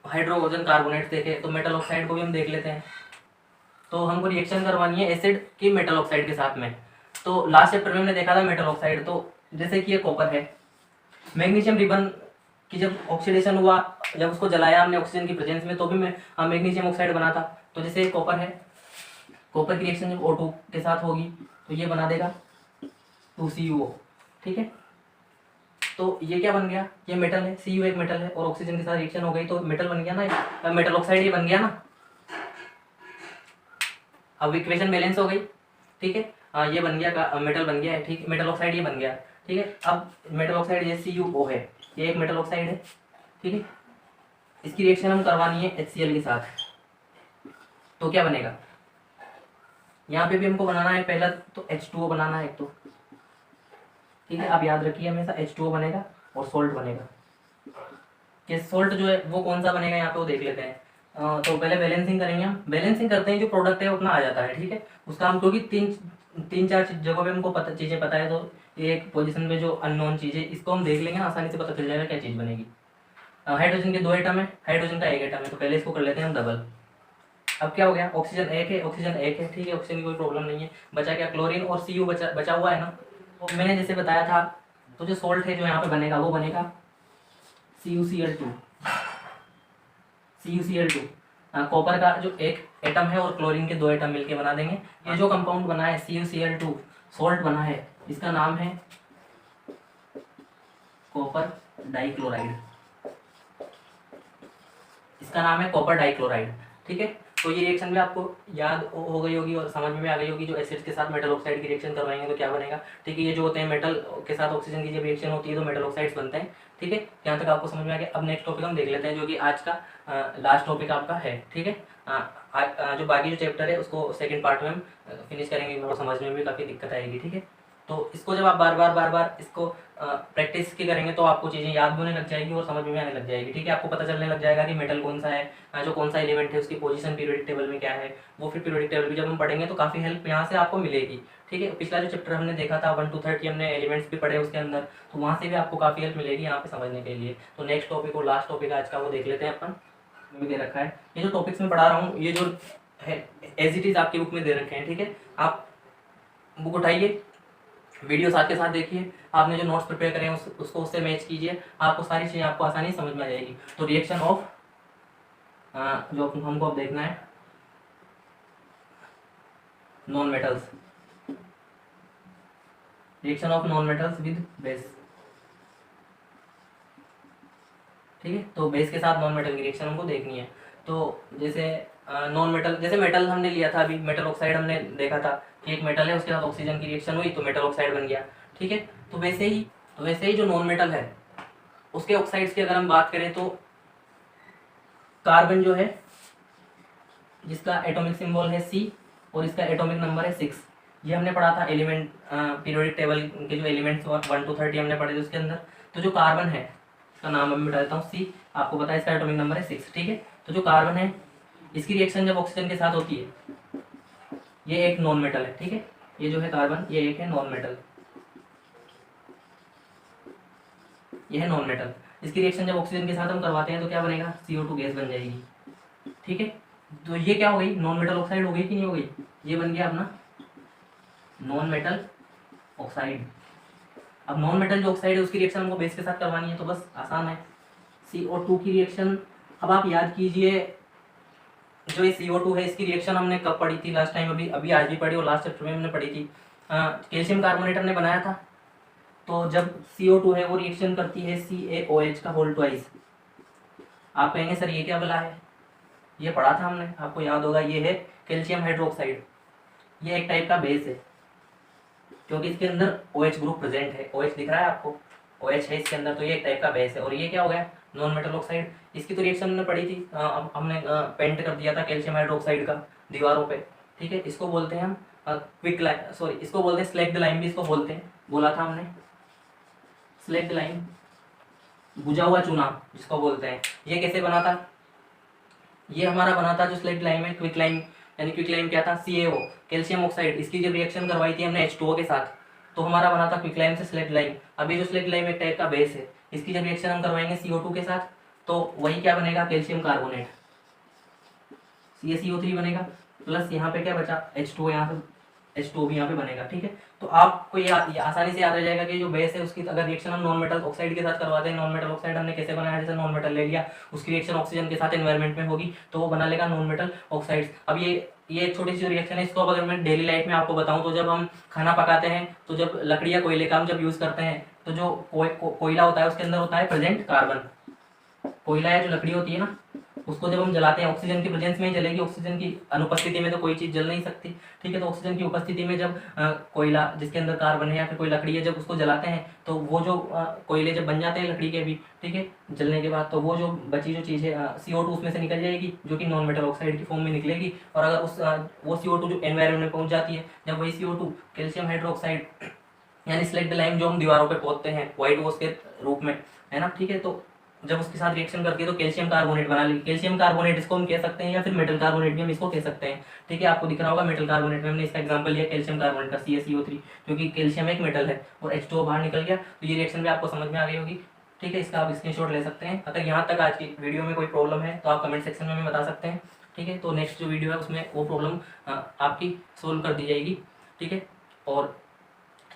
हाइड्रोजन कार्बोनेट्स देखे, तो मेटल ऑक्साइड को भी हम देख लेते हैं। तो हमको रिएक्शन करवानी है एसिड की मेटल ऑक्साइड के साथ में। तो लास्ट चैप्टर में हमने देखा था मेटल ऑक्साइड। तो जैसे कि ये कॉपर है, मैग्नीशियम रिबन की जब ऑक्सीडेशन हुआ, जब उसको जलाया हमने ऑक्सीजन की प्रेजेंस में, तो भी मैग्नीशियम ऑक्साइड बना था। तो जैसे कॉपर है, कॉपर की रिएक्शन जब O2 के साथ होगी तो ये बना देगा 2CuO, ठीक है। तो ये क्या बन गया, ये मेटल है, Cu एक मेटल है और ऑक्सीजन के साथ रिएक्शन हो गई तो मेटल बन गया ना, मेटल ऑक्साइड ये बन गया ना। अब इक्वेशन बैलेंस हो गई, ठीक है। ये बन गया, मेटल बन गया है, ठीक है, मेटल ऑक्साइड ये बन गया, ठीक है। अब मेटल ऑक्साइड ये CuO है, ये एक मेटल ऑक्साइड है, ठीक है। इसकी रिएक्शन हम करवानी है HCl के साथ। तो क्या बनेगा, यहाँ पे भी हमको बनाना है पहला तो H2O बनाना है एक तो, ठीक है। आप याद रखिए हमेशा H2O बनेगा और सोल्ट बनेगा। कि सोल्ट जो है वो कौन सा बनेगा यहाँ पे वो देख लेते हैं। तो पहले बैलेंसिंग करेंगे हम। बैलेंसिंग करते हैं, जो प्रोडक्ट है वो अपना आ जाता है, ठीक है। उसका हम क्योंकि तीन चार जगहों पे हमको चीज़ें पता है, तो एक पोजीशन में जो अननोन चीज़ है इसको हम देख लेंगे ना, आसानी से पता चल जाएगा क्या चीज़ बनेगी। हाइड्रोजन के 2 एटम है, हाइड्रोजन का 1 एटम है, तो पहले इसको कर लेते हैं हम डबल। अब क्या हो गया, ऑक्सीजन 1 है, ऑक्सीजन 1 है, ठीक है, ऑक्सीजन की कोई प्रॉब्लम नहीं है। बचा क्या, क्लोरीन और Cu बचा हुआ है ना। तो मैंने जैसे बताया था, तो जो सोल्ट है जो यहाँ पे बनेगा वो बनेगा CuCl2। CuCl2 कॉपर का जो 1 एटम है और क्लोरीन के 2 एटम मिलके बना देंगे। ये जो कंपाउंड बना है CuCl2 सोल्ट बना है, इसका नाम है कॉपर डाइक्लोराइड। इसका नाम है कॉपर डाइक्लोराइड, ठीक है। तो ये रिएक्शन भी आपको याद हो गई होगी और समझ में भी आ गई होगी। जो एसिड्स के साथ मेटल ऑक्साइड की रिएक्शन करवाएंगे तो क्या बनेगा, ठीक है। ये जो होते हैं मेटल के साथ ऑक्सीजन की जब रिएक्शन होती है तो मेटल ऑक्साइड्स बनते हैं, ठीक है। यहाँ तक आपको समझ में आ गया। अब नेक्स्ट टॉपिक हम देख लेते हैं, जो कि आज का लास्ट टॉपिक आपका है, ठीक है। जो बाकी जो चैप्टर है उसको सेकेंड पार्ट में हम फिनिश करेंगे और समझने में भी काफ़ी दिक्कत आएगी, ठीक है। तो इसको जब आप बार बार इसको प्रैक्टिस की करेंगे तो आपको चीज़ें याद भी होने लग जाएगी और समझ में आने लग जाएगी, ठीक है। आपको पता चलने लग जाएगा कि मेटल कौन सा है, जो कौन सा एलिमेंट है, उसकी पोजीशन पीरियोडिक टेबल में क्या है। वो फिर पीरियोडिक टेबल भी जब हम पढ़ेंगे तो काफ़ी हेल्प यहाँ से आपको मिलेगी, ठीक है। पिछला जो चैप्टर हमने देखा था 1 to 30 हमने एलिमेंट्स भी पढ़े उसके अंदर, तो वहाँ से भी आपको काफ़ी हेल्प मिलेगी यहाँ पे समझने के लिए। तो नेक्स्ट टॉपिक और लास्ट टॉपिक आज का वो देख लेते हैं अपन। भी दे रखा है, ये जो टॉपिक्स में पढ़ा रहा हूँ ये जो है एज इट इज़ आपकी बुक में दे रखे हैं, ठीक है। आप बुक उठाइए, वीडियो साथ के साथ देखिए, आपने जो नोट्स प्रिपेयर करें उसको उससे मैच कीजिए, आपको सारी चीज़ें आपको आसानी से समझ में आ जाएगी। तो रिएक्शन ऑफ जो हमको अब देखना है non metals, reaction of non metals with base, ठीक है। तो बेस के साथ नॉन मेटल की रिएक्शन हमको देखनी है। तो जैसे नॉन मेटल, जैसे मेटल हमने लिया था अभी, मेटल ऑक्साइड हमने देखा था कि एक मेटल है उसके साथ ऑक्सीजन की रिएक्शन हुई तो मेटल ऑक्साइड बन गया, ठीक है। तो वैसे ही जो नॉन मेटल है उसके ऑक्साइड्स की अगर हम बात करें तो कार्बन जो है जिसका एटॉमिक सिंबल है C और इसका एटॉमिक नंबर है 6, ये हमने पढ़ा था एलिमेंट पीरियोडिक टेबल के जो एलिमेंट्स 1 to 30 हमने पढ़े थे उसके अंदर। तो जो कार्बन है इसका नाम मैं बता देता हूँ C, आपको पता है इसका एटॉमिक नंबर है 6, ठीक है। तो जो कार्बन है इसकी रिएक्शन जब ऑक्सीजन के साथ होती है, ये एक नॉन मेटल है, ठीक है। ये जो है कार्बन ये एक है नॉन मेटल, ये है नॉन मेटल। इसकी रिएक्शन जब ऑक्सीजन के साथ हम करवाते हैं तो क्या बनेगा, CO2 गैस बन जाएगी, ठीक है। तो ये क्या हो गई, नॉन मेटल ऑक्साइड हो गई कि नहीं हो गई, ये बन गया अपना नॉन मेटल ऑक्साइड। अब नॉन मेटल जो ऑक्साइड है उसकी रिएक्शन हमको बेस के साथ करवानी है तो बस आसान है, CO2 की रिएक्शन। अब आप याद कीजिए जो ये CO2 है इसकी रिएक्शन हमने कब पढ़ी थी लास्ट टाइम, अभी आज भी पढ़ी और लास्ट चैप्टर में हमने पढ़ी थी। कैल्शियम कार्बोनेट हमने बनाया था, तो जब CO2 है वो रिएक्शन करती है CaOH का होल ट्वाइस। आप कहेंगे सर ये क्या बला है, ये पढ़ा था हमने, आपको याद होगा, ये है कैल्शियम हाइड्रोक्साइड। ये एक टाइप का बेस है क्योंकि इसके अंदर OH ग्रुप प्रेजेंट है। OH दिख रहा है आपको, OH है इसके अंदर, तो ये एक टाइप का बेस है। और ये क्या हो गया, नॉन मेटल ऑक्साइड। इसकी तो रिएक्शन हमने पढ़ी थी, हमने पेंट कर दिया था कैल्शियम हाइड्रोक्साइड का दीवारों पे, ठीक है। इसको बोलते हैं हम क्विक लाइम, सॉरी इसको बोलते हैं स्लैग्ड लाइम भी इसको बोलते हैं, बोला था हमने स्लैग्ड लाइम, बुझा हुआ चूना जिसको बोलते हैं। ये कैसे बना था, ये हमारा बना था जो स्लैग्ड लाइम है, क्विक लाइम, यानी क्विक लाइम क्या था, CaO कैल्शियम ऑक्साइड। इसकी जब रिएक्शन करवाई थी हमने H2O के साथ, तो हमारा बना था क्विक लाइम से स्लैग्ड लाइम। अब ये जो स्लैग्ड लाइम एक टाइप का बेस है, इसकी जब रिएक्शन हम करवाएंगे CO2 के साथ, तो वही क्या बनेगा, कैल्शियम कार्बोनेट, CaCO3 बनेगा, प्लस यहाँ पे क्या बचा, H2O, यहाँ पे H2O भी यहाँ पे बनेगा, ठीक है। तो आपको ये आसानी से याद रह जाएगा कि जो बेस है उसकी अगर रिएक्शन हम नॉन मेटल ऑक्साइड के साथ करवाते हैं, नॉन मेटल ऑक्साइड हमने कैसे बनाया, जैसे नॉन मेटल ले लिया, उसकी रिएक्शन ऑक्सीजन के साथ एनवायरमेंट में होगी तो वो बना लेगा नॉन मेटल ऑक्साइड्स। अब ये एक छोटी सी रिएक्शन है, इसको अगर मैं डेली लाइफ में आपको बताऊं, तो जब हम खाना पकाते हैं, तो जब लकड़ी या कोयले का हम जब यूज करते हैं, तो जो कोयला होता है उसके अंदर होता है प्रेजेंट कार्बन। कोयला या जो लकड़ी होती है ना, उसको जब हम जलाते हैं ऑक्सीजन की प्रेजेंस में ही जलेगी, ऑक्सीजन की अनुपस्थिति में तो कोई चीज जल नहीं सकती, ठीक है। तो ऑक्सीजन की उपस्थिति में जब कोयला जिसके अंदर कार्बन है या फिर कोई लकड़ी है, जब उसको जलाते हैं, तो वो जो कोयले जब बन जाते हैं लकड़ी के भी, ठीक है, जलने के बाद, तो वो जो बची जो चीज़ है CO2 उसमें से निकल जाएगी, जो कि नॉन मेटल ऑक्साइड की फॉर्म में निकलेगी। और अगर वो CO2 जो एनवायरमेंट में पहुंच जाती है, जब वही CO2 कैल्शियम हाइड्रोक्साइड यानी स्लैग्ड लाइम जो हम दीवारों पे पोतते हैं व्हाइट वॉश के रूप में, है ना, ठीक है, तो जब उसके साथ रिएक्शन करती है तो कैल्शियम कार्बोनेट बना ली। कैल्शियम कार्बोनेट इसको हम कह सकते हैं, या फिर मेटल कार्बोनेट भी हम इसको कह सकते हैं, ठीक है। आपको दिख रहा होगा मेटल कार्बोनेट में हमने इसका एग्जांपल लिया कैल्शियम कार्बोनेट का, CaCO3, क्योंकि कैल्शियम एक मेटल है और H2O बाहर निकल गया, तो ये रिएक्शन भी आपको समझ में आ गई होगी, ठीक है। इसका आप स्क्रीनशॉट ले सकते हैं। अगर यहाँ तक आज की वीडियो में कोई प्रॉब्लम है तो आप कमेंट सेक्शन में हमें बता सकते हैं, ठीक है। तो नेक्स्ट जो वीडियो है उसमें वो प्रॉब्लम आपकी सोल्व कर दी जाएगी, ठीक है। और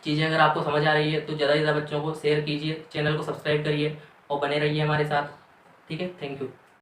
चीज़ें अगर आपको समझ आ रही है तो ज़्यादा से ज़्यादा बच्चों को शेयर कीजिए, चैनल को सब्सक्राइब करिए और बने रहिए हमारे साथ, ठीक है। Thank you.